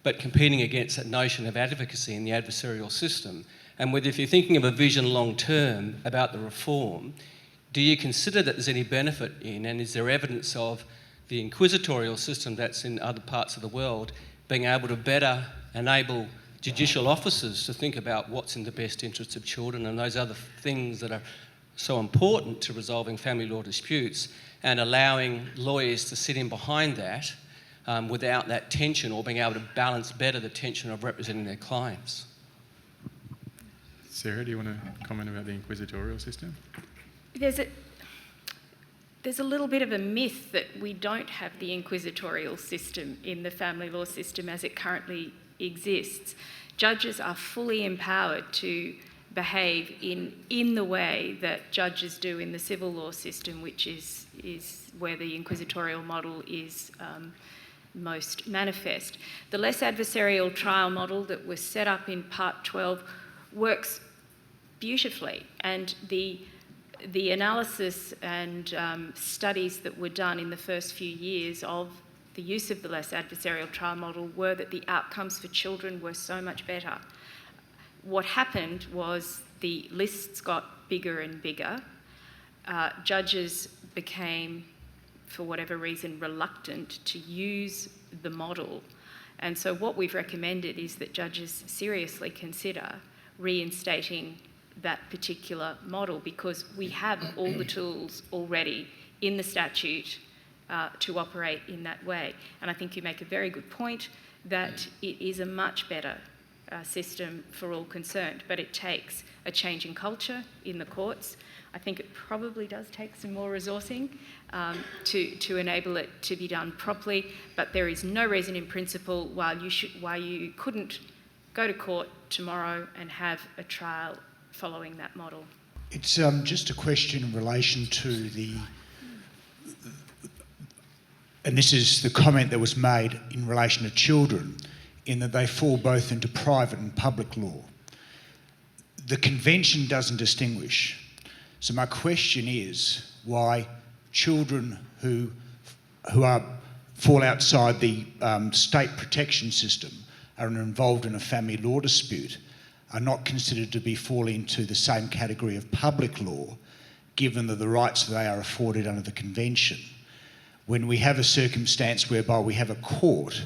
but competing against that notion of advocacy in the adversarial system. And whether, if you're thinking of a vision long term about the reform, do you consider that there's any benefit in, and is there evidence of the inquisitorial system that's in other parts of the world being able to better enable judicial officers to think about what's in the best interests of children and those other things that are so important to resolving family law disputes, and allowing lawyers to sit in behind that without that tension, or being able to balance better the tension of representing their clients? Sarah, do you want to comment about the inquisitorial system? There's a little bit of a myth that we don't have the inquisitorial system in the family law system as it currently exists. Judges are fully empowered to behave in the way that judges do in the civil law system, which is where the inquisitorial model is most manifest. The less adversarial trial model that was set up in Part 12 works beautifully, and the analysis and studies that were done in the first few years of the use of the less adversarial trial model were that the outcomes for children were so much better. What happened was the lists got bigger and bigger. Judges became, for whatever reason, reluctant to use the model. And so what we've recommended is that judges seriously consider reinstating that particular model, because we have all the tools already in the statute to operate in that way. And I think you make a very good point that it is a much better system for all concerned, but it takes a change in culture in the courts. I think it probably does take some more resourcing to enable it to be done properly, but there is no reason in principle why you couldn't go to court tomorrow and have a trial following that model. It's just a question in relation to and this is the comment that was made in relation to children, in that they fall both into private and public law. The convention doesn't distinguish. So my question is why children who fall outside the state protection system are involved in a family law dispute are not considered to fall into the same category of public law, given that the rights they are afforded under the convention. When we have a circumstance whereby we have a court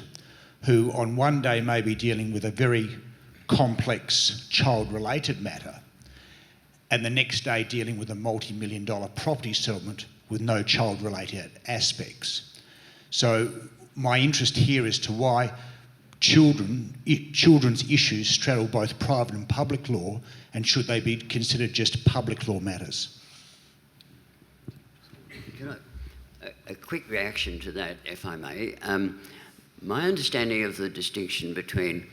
who on one day may be dealing with a very complex child-related matter, and the next day dealing with a multi-million-dollar property settlement with no child-related aspects. So my interest here is to why children's issues straddle both private and public law, and should they be considered just public law matters? A quick reaction to that, if I may. My understanding of the distinction between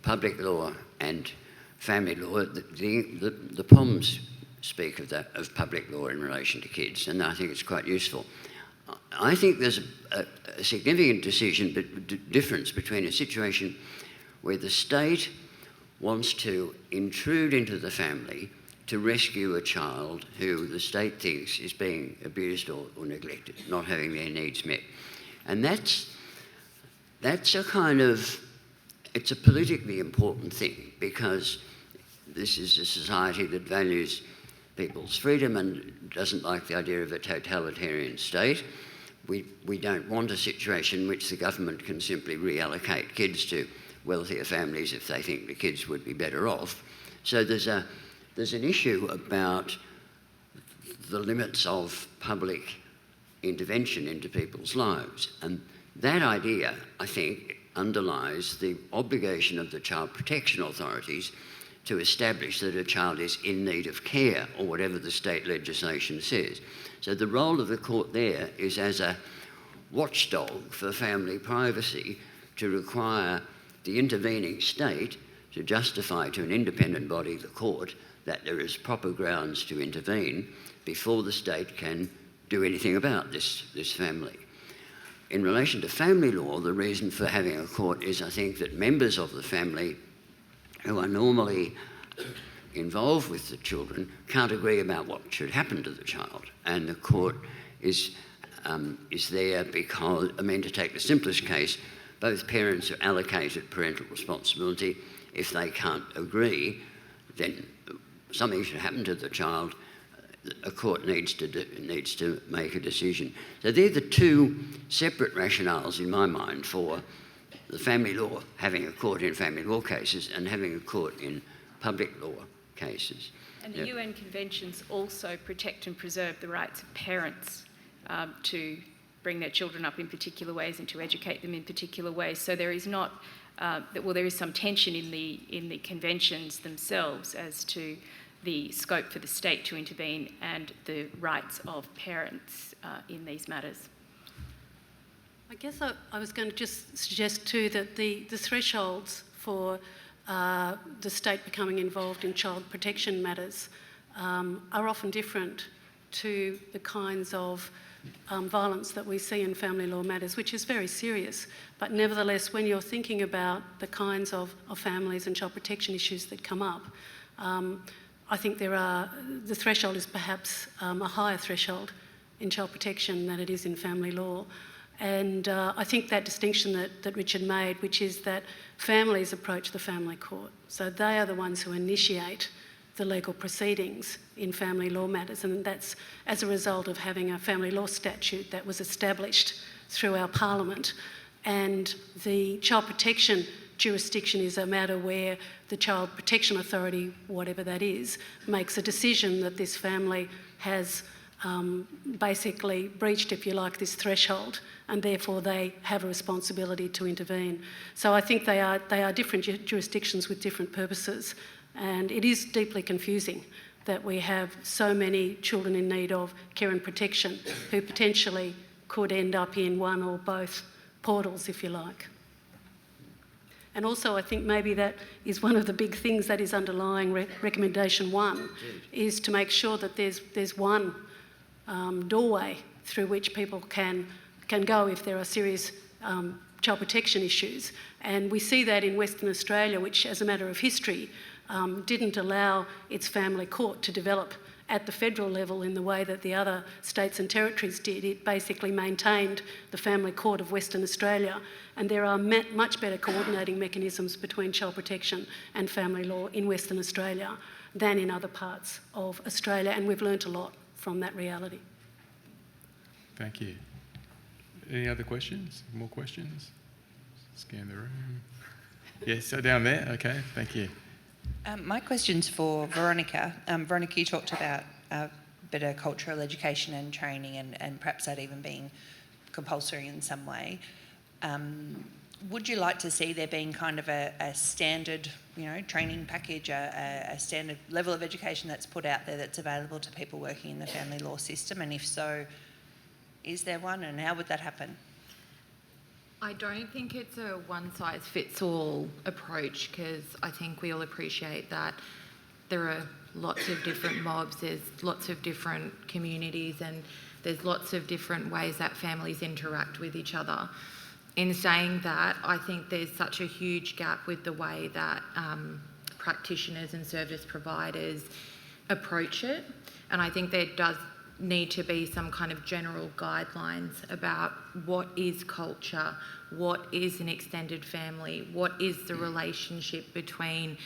public law and family law, the problems speak of public law in relation to kids, and I think it's quite useful. I think there's a significant difference between a situation where the state wants to intrude into the family to rescue a child who the state thinks is being abused or neglected, not having their needs met. And that's a kind of, it's a politically important thing, because this is a society that values people's freedom and doesn't like the idea of a totalitarian state. We don't want a situation in which the government can simply reallocate kids to wealthier families if they think the kids would be better off. So there's an issue about the limits of public intervention into people's lives. And that idea, I think, underlies the obligation of the child protection authorities to establish that a child is in need of care, or whatever the state legislation says. So the role of the court there is as a watchdog for family privacy, to require the intervening state to justify to an independent body, the court, that there is proper grounds to intervene before the state can do anything about this family. In relation to family law, the reason for having a court is, I think, that members of the family who are normally involved with the children can't agree about what should happen to the child, and the court is there because, I mean, to take the simplest case, both parents are allocated parental responsibility. If they can't agree, then something should happen to the child. A court needs to make a decision. So they're the two separate rationales in my mind for the family law, having a court in family law cases and having a court in public law cases. And the UN conventions also protect and preserve the rights of parents to bring their children up in particular ways and to educate them in particular ways. So there is not, there is some tension in the conventions themselves as to the scope for the state to intervene and the rights of parents in these matters. I guess I was going to just suggest too that the thresholds for the state becoming involved in child protection matters are often different to the kinds of violence that we see in family law matters, which is very serious. But nevertheless, when you're thinking about the kinds of families and child protection issues that come up, I think the threshold is perhaps a higher threshold in child protection than it is in family law. And I think that distinction that Richard made, which is that families approach the family court. So they are the ones who initiate the legal proceedings in family law matters, and that's as a result of having a family law statute that was established through our parliament. And the child protection jurisdiction is a matter where the Child Protection Authority, whatever that is, makes a decision that this family has basically breached, if you like, this threshold, and therefore they have a responsibility to intervene. So I think they are different jurisdictions with different purposes, and it is deeply confusing that we have so many children in need of care and protection who potentially could end up in one or both portals, if you like. And also I think maybe that is one of the big things that is underlying recommendation 1, is to make sure that there's one doorway through which people can go if there are serious child protection issues. And we see that in Western Australia, which as a matter of history didn't allow its family court to develop at the federal level in the way that the other states and territories did. It basically maintained the family court of Western Australia, and there are much better coordinating mechanisms between child protection and family law in Western Australia than in other parts of Australia, and we've learnt a lot from that reality. Thank you. Any other questions? More questions? Scan the room. Yes, so down there. Okay, thank you. My question's for Veronica. Veronica, you talked about better cultural education and training and perhaps that even being compulsory in some way. Would you like to see there being kind of a standard, training package, a standard level of education that's put out there that's available to people working in the family law system? And if so, is there one, and how would that happen? I don't think it's a one-size-fits-all approach, because I think we all appreciate that there are lots of different mobs, there's lots of different communities, and there's lots of different ways that families interact with each other. In saying that, I think there's such a huge gap with the way that practitioners and service providers approach it, and I think there does need to be some kind of general guidelines about what is culture, what is an extended family, what is the relationship between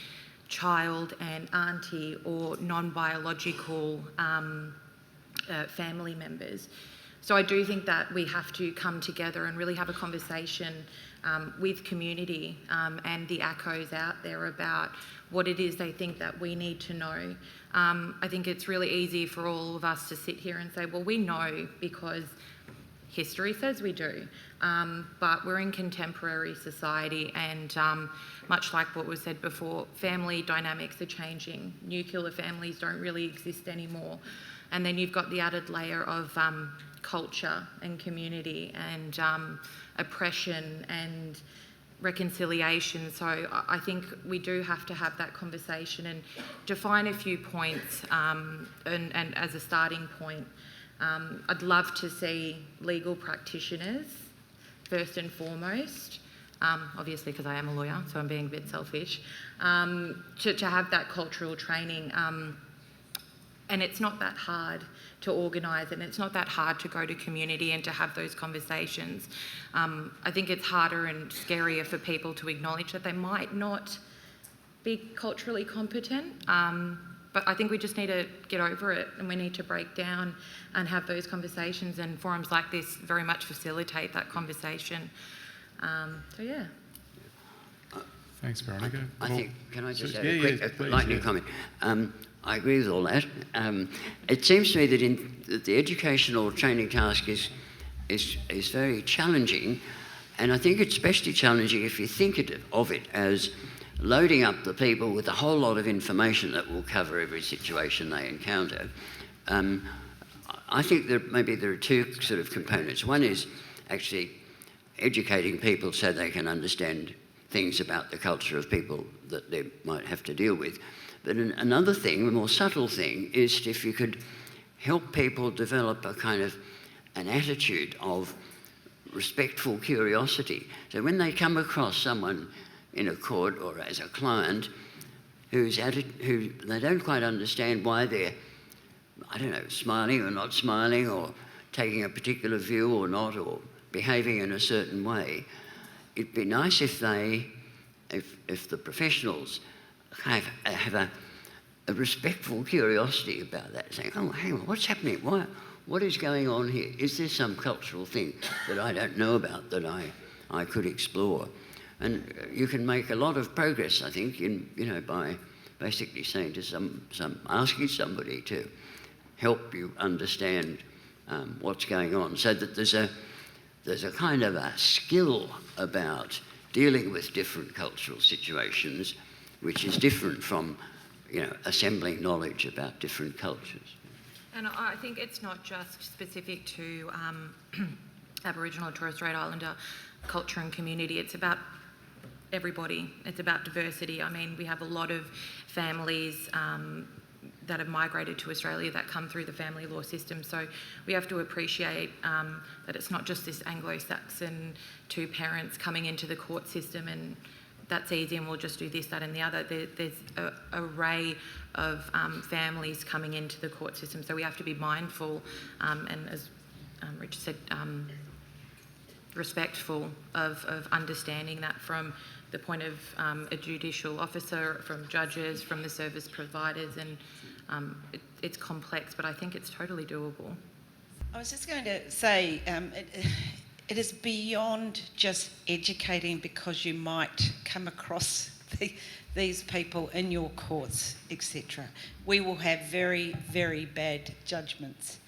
child and auntie or non-biological family members. So I do think that we have to come together and really have a conversation with community and the ACOs out there about what it is they think that we need to know. I think it's really easy for all of us to sit here and say, well, we know because history says we do, but we're in contemporary society, and much like what was said before, family dynamics are changing. Nuclear families don't really exist anymore. And then you've got the added layer of culture and community and oppression and reconciliation. So I think we do have to have that conversation and define a few points and as a starting point. I'd love to see legal practitioners first and foremost, obviously because I am a lawyer, so I'm being a bit selfish, to have that cultural training. And it's not that hard to organise, and it's not that hard to go to community and to have those conversations. I think it's harder and scarier for people to acknowledge that they might not be culturally competent, but I think we just need to get over it, and we need to break down and have those conversations, and forums like this very much facilitate that conversation. So yeah. Thanks, Veronica. I think, can I just add yeah, a quick please, lightning comment? I agree with all that. It seems to me that the educational training task is very challenging, and I think it's especially challenging if you think of it as loading up the people with a whole lot of information that will cover every situation they encounter. I think maybe there are two sort of components. One is actually educating people so they can understand things about the culture of people that they might have to deal with. But another thing, a more subtle thing, is if you could help people develop a kind of an attitude of respectful curiosity. So when they come across someone in a court or as a client who they don't quite understand why they're, I don't know, smiling or not smiling, or taking a particular view or not, or behaving in a certain way, it'd be nice if the professionals have a respectful curiosity about that, saying, oh, hang on, what's happening? What is going on here? Is there some cultural thing that I don't know about that I could explore? And you can make a lot of progress, I think, by basically saying to asking somebody to help you understand what's going on, so that there's a kind of a skill about dealing with different cultural situations, which is different from, assembling knowledge about different cultures. And I think it's not just specific to Aboriginal and Torres Strait Islander culture and community. It's about everybody. It's about diversity. I mean, we have a lot of families that have migrated to Australia that come through the family law system. So we have to appreciate that it's not just this Anglo-Saxon two parents coming into the court system and that's easy and we'll just do this, that and the other. There's an array of families coming into the court system. So we have to be mindful and, as Richard said, respectful of understanding that from the point of a judicial officer, from judges, from the service providers, and it's complex, but I think it's totally doable. I was just going to say, it is beyond just educating, because you might come across these people in your courts, etc. We will have very, very bad judgments.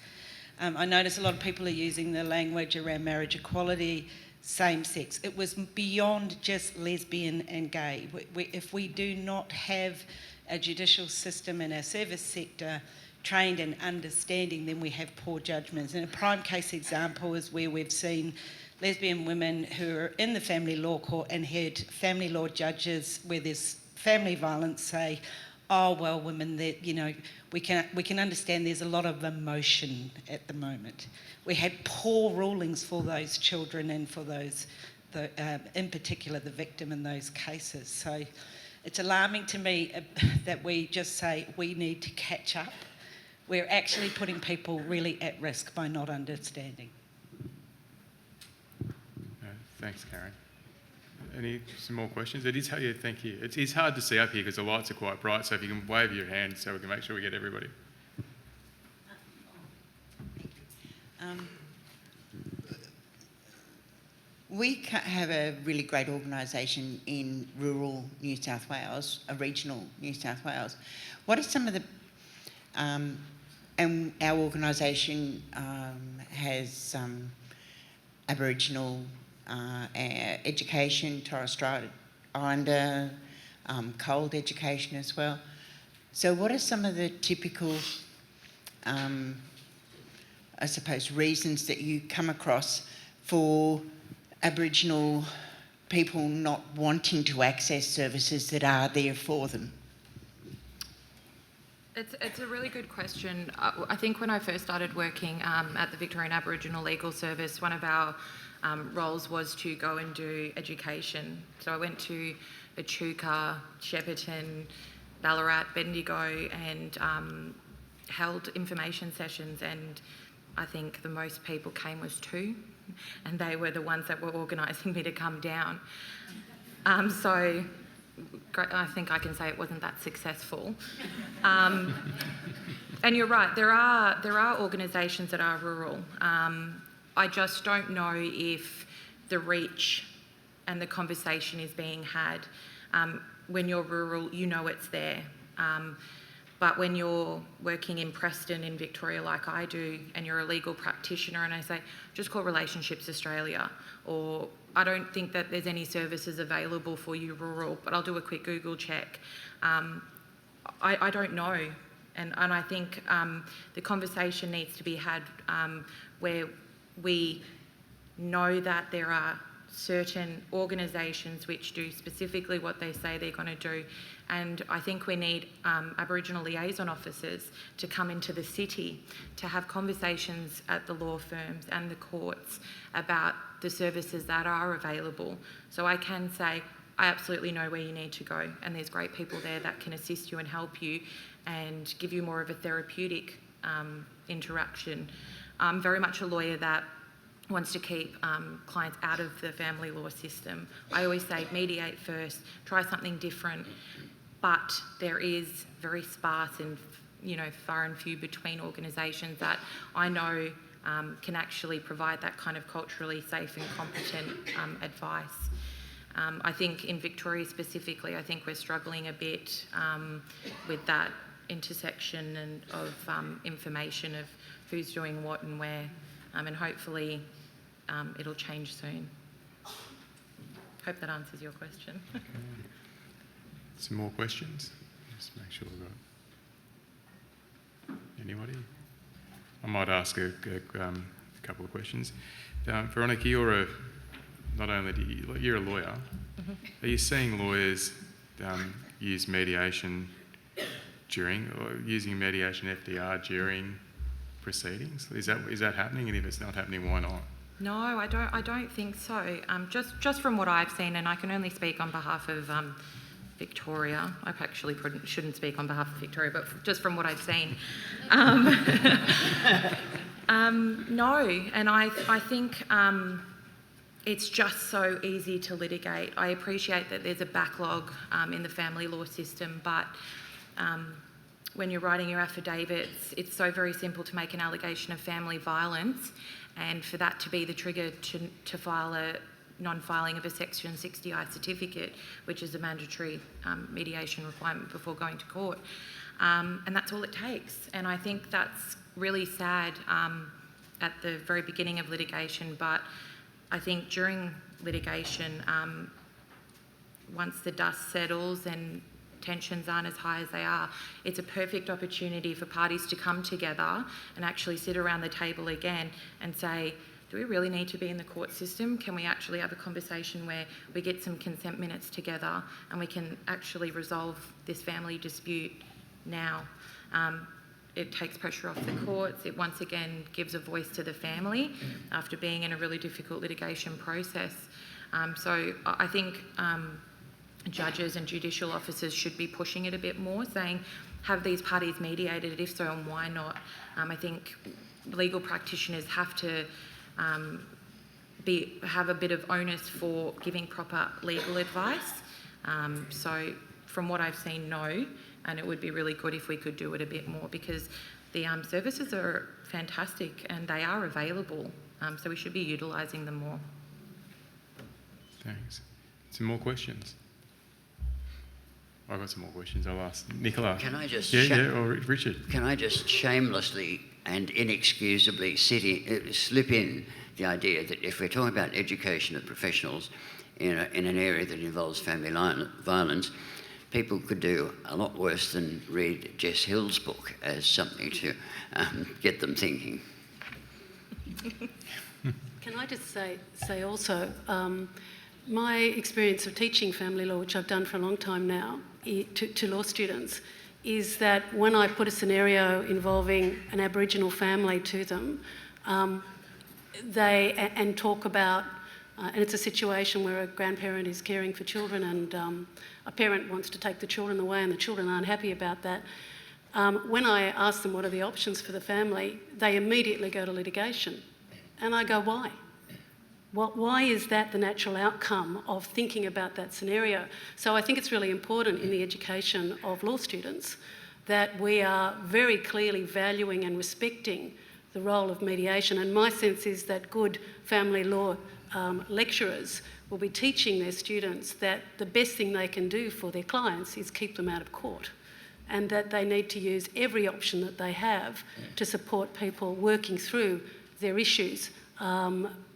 I notice a lot of people are using the language around marriage equality, same sex. It was beyond just lesbian and gay. If we do not have a judicial system and our service sector trained and understanding, then we have poor judgments. And a prime case example is where we've seen lesbian women who are in the family law court and had family law judges where there's family violence say, oh well, women, we can understand there's a lot of emotion at the moment. We had poor rulings for those children and for those, in particular, the victim in those cases. So it's alarming to me that we just say we need to catch up. We're actually putting people really at risk by not understanding. Thanks, Karen. Some more questions? Thank you. It's hard to see up here because the lights are quite bright, so if you can wave your hand so we can make sure we get everybody. We have a really great organisation in rural New South Wales, regional New South Wales. What are some of the... and our organisation has Aboriginal education, Torres Strait Islander, cold education as well. So what are some of the typical, I suppose, reasons that you come across for Aboriginal people not wanting to access services that are there for them? It's a really good question. I think when I first started working at the Victorian Aboriginal Legal Service, one of our roles was to go and do education. So I went to Echuca, Shepparton, Ballarat, Bendigo, and held information sessions, and I think the most people came was 2, and they were the ones that were organising me to come down. So I think I can say it wasn't that successful. And you're right, there are organisations that are rural. I just don't know if the reach and the conversation is being had. When you're rural, you know it's there. But when you're working in Preston in Victoria like I do, and you're a legal practitioner, and I say, just call Relationships Australia, or I don't think that there's any services available for you rural, but I'll do a quick Google check. I don't know. And I think the conversation needs to be had where we know that there are certain organisations which do specifically what they say they're going to do. And I think we need Aboriginal liaison officers to come into the city to have conversations at the law firms and the courts about the services that are available. So I can say, I absolutely know where you need to go, and there's great people there that can assist you and help you and give you more of a therapeutic interaction. I'm very much a lawyer that wants to keep clients out of the family law system. I always say mediate first, try something different, but there is very sparse and far and few between organisations that I know can actually provide that kind of culturally safe and competent advice. I think in Victoria specifically, I think we're struggling a bit with that intersection of information of who's doing what and where, and hopefully it'll change soon. Hope that answers your question. Okay. Some more questions? Just make sure we've got anybody. I might ask a couple of questions. Veronica, you're a lawyer. Mm-hmm. Are you seeing lawyers use mediation using mediation FDR during proceedings? Is that happening? And if it's not happening, why not? No, I don't think so. Just from what I've seen, and I can only speak on behalf of Victoria. I actually shouldn't speak on behalf of Victoria, but just from what I've seen. No, and I think it's just so easy to litigate. I appreciate that there's a backlog in the family law system, but when you're writing your affidavits, it's so very simple to make an allegation of family violence, and for that to be the trigger to file a non-filing of a Section 60I certificate, which is a mandatory mediation requirement before going to court. And that's all it takes. And I think that's really sad at the very beginning of litigation, but I think during litigation, once the dust settles and tensions aren't as high as they are, it's a perfect opportunity for parties to come together and actually sit around the table again and say, do we really need to be in the court system? Can we actually have a conversation where we get some consent minutes together and we can actually resolve this family dispute now? It takes pressure off the courts. It once again gives a voice to the family after being in a really difficult litigation process. So I think judges and judicial officers should be pushing it a bit more, saying, have these parties mediated? If so, and why not? I think legal practitioners have to have a bit of onus for giving proper legal advice. So from what I've seen, no, and it would be really good if we could do it a bit more, because the services are fantastic and they are available, so we should be utilising them more. Thanks. Some more questions? I've got some more questions. I'll ask Nicola. Can I just... or Richard. Can I just shamelessly and inexcusably slip in the idea that if we're talking about education of professionals in an area that involves family violence, people could do a lot worse than read Jess Hill's book as something to get them thinking. Can I just say also, my experience of teaching family law, which I've done for a long time now, to law students, is that when I put a scenario involving an Aboriginal family to them, and talk about, and it's a situation where a grandparent is caring for children and a parent wants to take the children away and the children aren't happy about that. When I ask them what are the options for the family, they immediately go to litigation. And I go, why? Why is that the natural outcome of thinking about that scenario? So I think it's really important in the education of law students that we are very clearly valuing and respecting the role of mediation. And my sense is that good family law lecturers will be teaching their students that the best thing they can do for their clients is keep them out of court, and that they need to use every option that they have to support people working through their issues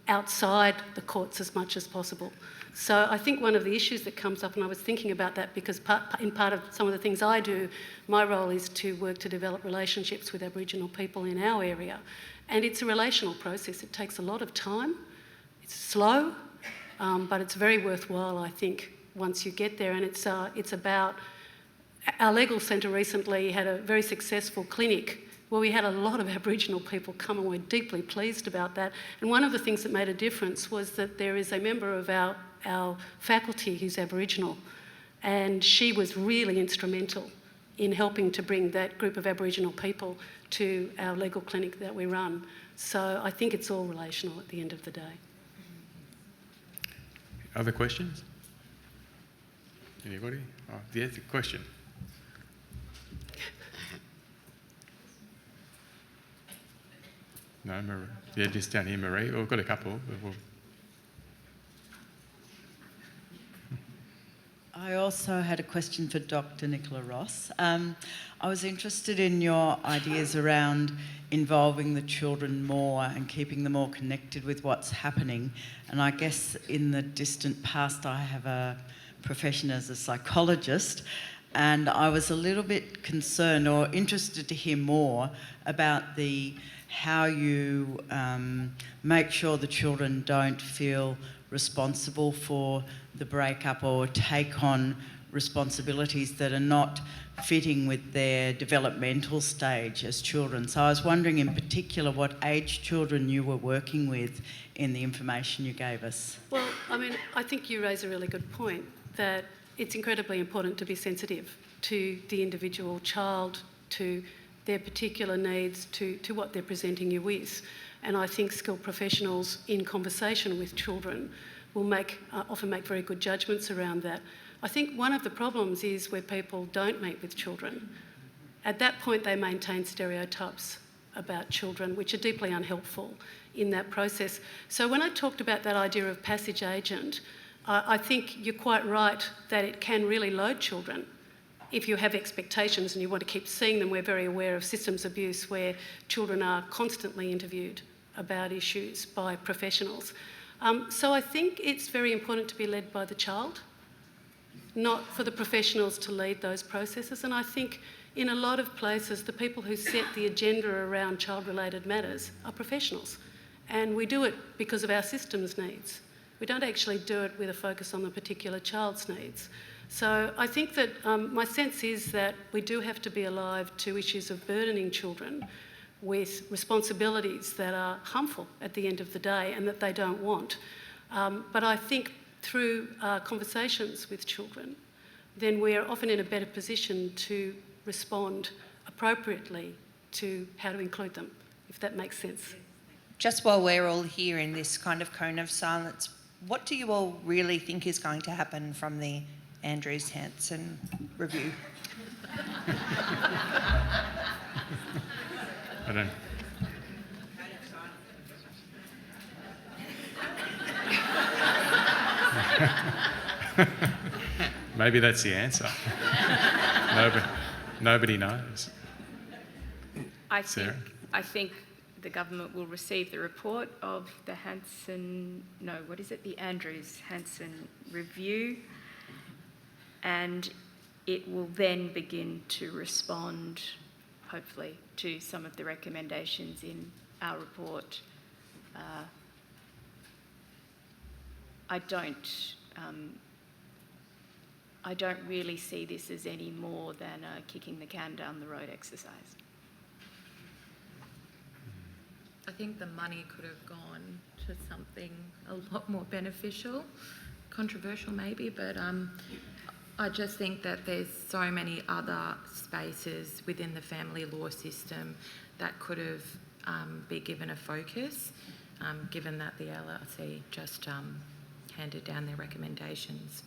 outside the courts as much as possible. So I think one of the issues that comes up, and I was thinking about that because in part of some of the things I do, my role is to work to develop relationships with Aboriginal people in our area. And it's a relational process. It takes a lot of time. It's slow, but it's very worthwhile, I think, once you get there. And it's about... Our legal centre recently had a very successful clinic where we had a lot of Aboriginal people come, and we're deeply pleased about that. And one of the things that made a difference was that there is a member of our faculty who's Aboriginal, and she was really instrumental in helping to bring that group of Aboriginal people to our legal clinic that we run. So I think it's all relational at the end of the day. Other questions? Anybody? Oh, yes, a question. No, Marie. Yeah, just down here, Marie. We've got a couple. I also had a question for Dr. Nicola Ross. I was interested in your ideas around involving the children more and keeping them more connected with what's happening. And I guess in the distant past, I have a profession as a psychologist, and I was a little bit concerned or interested to hear more about how you make sure the children don't feel responsible for the breakup or take on responsibilities that are not fitting with their developmental stage as children. So I was wondering in particular what age children you were working with in the information you gave us. Well, I mean, I think you raise a really good point, that it's incredibly important to be sensitive to the individual child, to their particular needs, to what they're presenting you with. And I think skilled professionals in conversation with children will often make very good judgments around that. I think one of the problems is where people don't meet with children. At that point, they maintain stereotypes about children, which are deeply unhelpful in that process. So when I talked about that idea of passage agent, I think you're quite right that it can really load children. If you have expectations and you want to keep seeing them, we're very aware of systems abuse where children are constantly interviewed about issues by professionals. So I think it's very important to be led by the child, not for the professionals to lead those processes. And I think in a lot of places, the people who set the agenda around child-related matters are professionals. And we do it because of our system's needs. We don't actually do it with a focus on the particular child's needs. So I think that my sense is that we do have to be alive to issues of burdening children with responsibilities that are harmful at the end of the day and that they don't want. But I think through conversations with children, then we are often in a better position to respond appropriately to how to include them, if that makes sense. Just while we're all here in this kind of cone of silence, what do you all really think is going to happen from the Andrews-Hansen review? I don't. Maybe that's the answer. Nobody knows. I think the government will receive the report of the the Andrews-Hansen review, and it will then begin to respond, hopefully, to some of the recommendations in our report. I don't really see this as any more than a kicking the can down the road exercise. I think the money could have gone to something a lot more beneficial, controversial maybe, but I just think that there's so many other spaces within the family law system that could have been given a focus, given that the LRC just handed down their recommendations.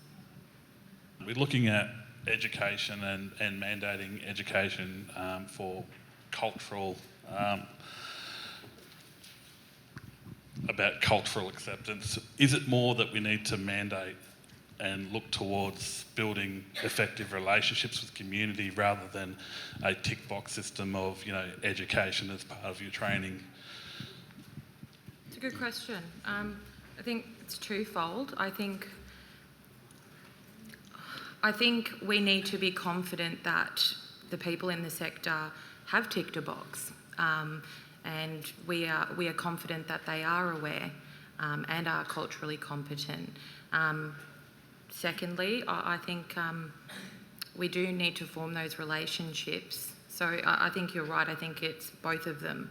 We're looking at education and mandating education for cultural, about cultural acceptance. Is it more that we need to mandate and look towards building effective relationships with community rather than a tick box system of, education as part of your training? It's a good question. I think it's twofold. I think we need to be confident that the people in the sector have ticked a box, and we are confident that they are aware and are culturally competent. Secondly, I think we do need to form those relationships. So I think you're right. I think it's both of them.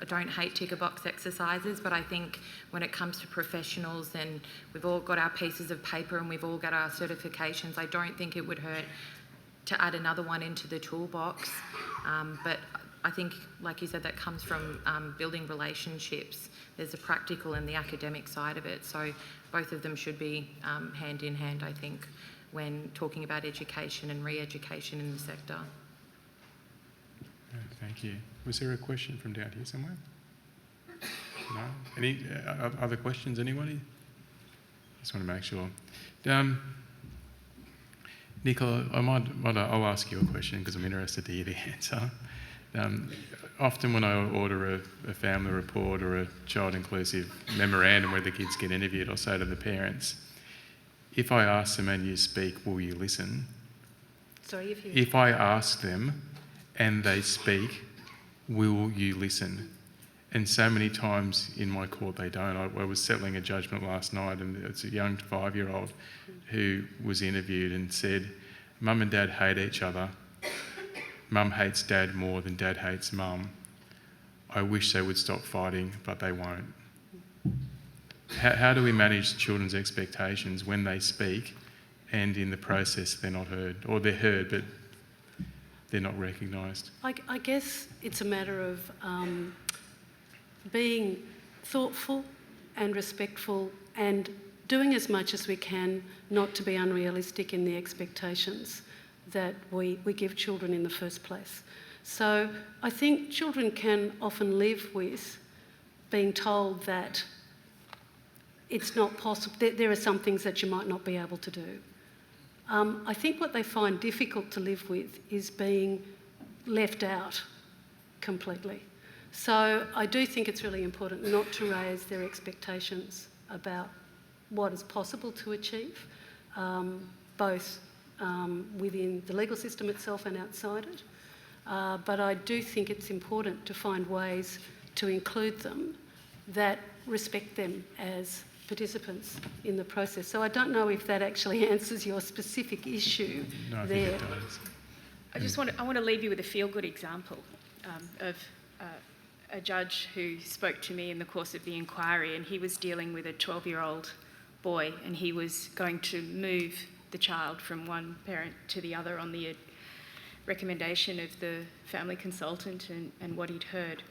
I don't hate ticker box exercises, but I think when it comes to professionals and we've all got our pieces of paper and we've all got our certifications, I don't think it would hurt to add another one into the toolbox. But I think, like you said, that comes from building relationships. There's the practical and the academic side of it. So both of them should be hand in hand, I think, when talking about education and re-education in the sector. Thank you. Was there a question from down here somewhere? No? Any other questions, anybody? Just want to make sure. Nicola, I'll ask you a question because I'm interested to hear the answer. Often when I order a family report or a child inclusive memorandum where the kids get interviewed, I'll say to the parents, if I ask them and you speak, will you listen? Sorry, if I ask them and they speak, will you listen? And so many times in my court they don't. I was settling a judgment last night and it's a young 5-year-old who was interviewed and said, Mum and Dad hate each other. Mum hates Dad more than Dad hates Mum. I wish they would stop fighting, but they won't. How do we manage children's expectations when they speak and in the process they're not heard? Or they're heard, but they're not recognised? I guess it's a matter of being thoughtful and respectful and doing as much as we can not to be unrealistic in the expectations that we give children in the first place. So I think children can often live with being told that it's not possible, there are some things that you might not be able to do. I think what they find difficult to live with is being left out completely. So I do think it's really important not to raise their expectations about what is possible to achieve, both within the legal system itself and outside it. But I do think it's important to find ways to include them that respect them as participants in the process. So I don't know if that actually answers your specific issue No, I there. think it does. I want to leave you with a feel-good example of a judge who spoke to me in the course of the inquiry, and he was dealing with a 12-year-old boy, and he was going to move the child from one parent to the other on the recommendation of the family consultant and what he'd heard.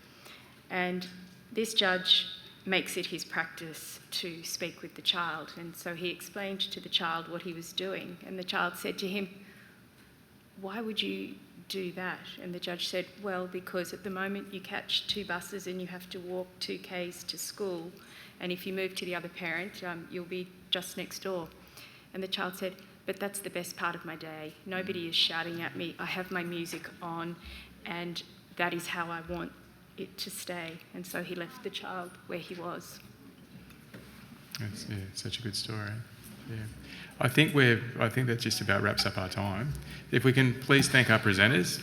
And this judge makes it his practice to speak with the child, and so he explained to the child what he was doing, and the child said to him, "Why would you do that?" And the judge said, "Well, because at the moment you catch 2 buses and you have to walk 2 k's to school, and if you move to the other parent, you'll be just next door." And the child said, "But that's the best part of my day. Nobody is shouting at me. I have my music on, and that is how I want it to stay." And so he left the child where he was. It's such a good story. Yeah. I think that just about wraps up our time. If we can please thank our presenters.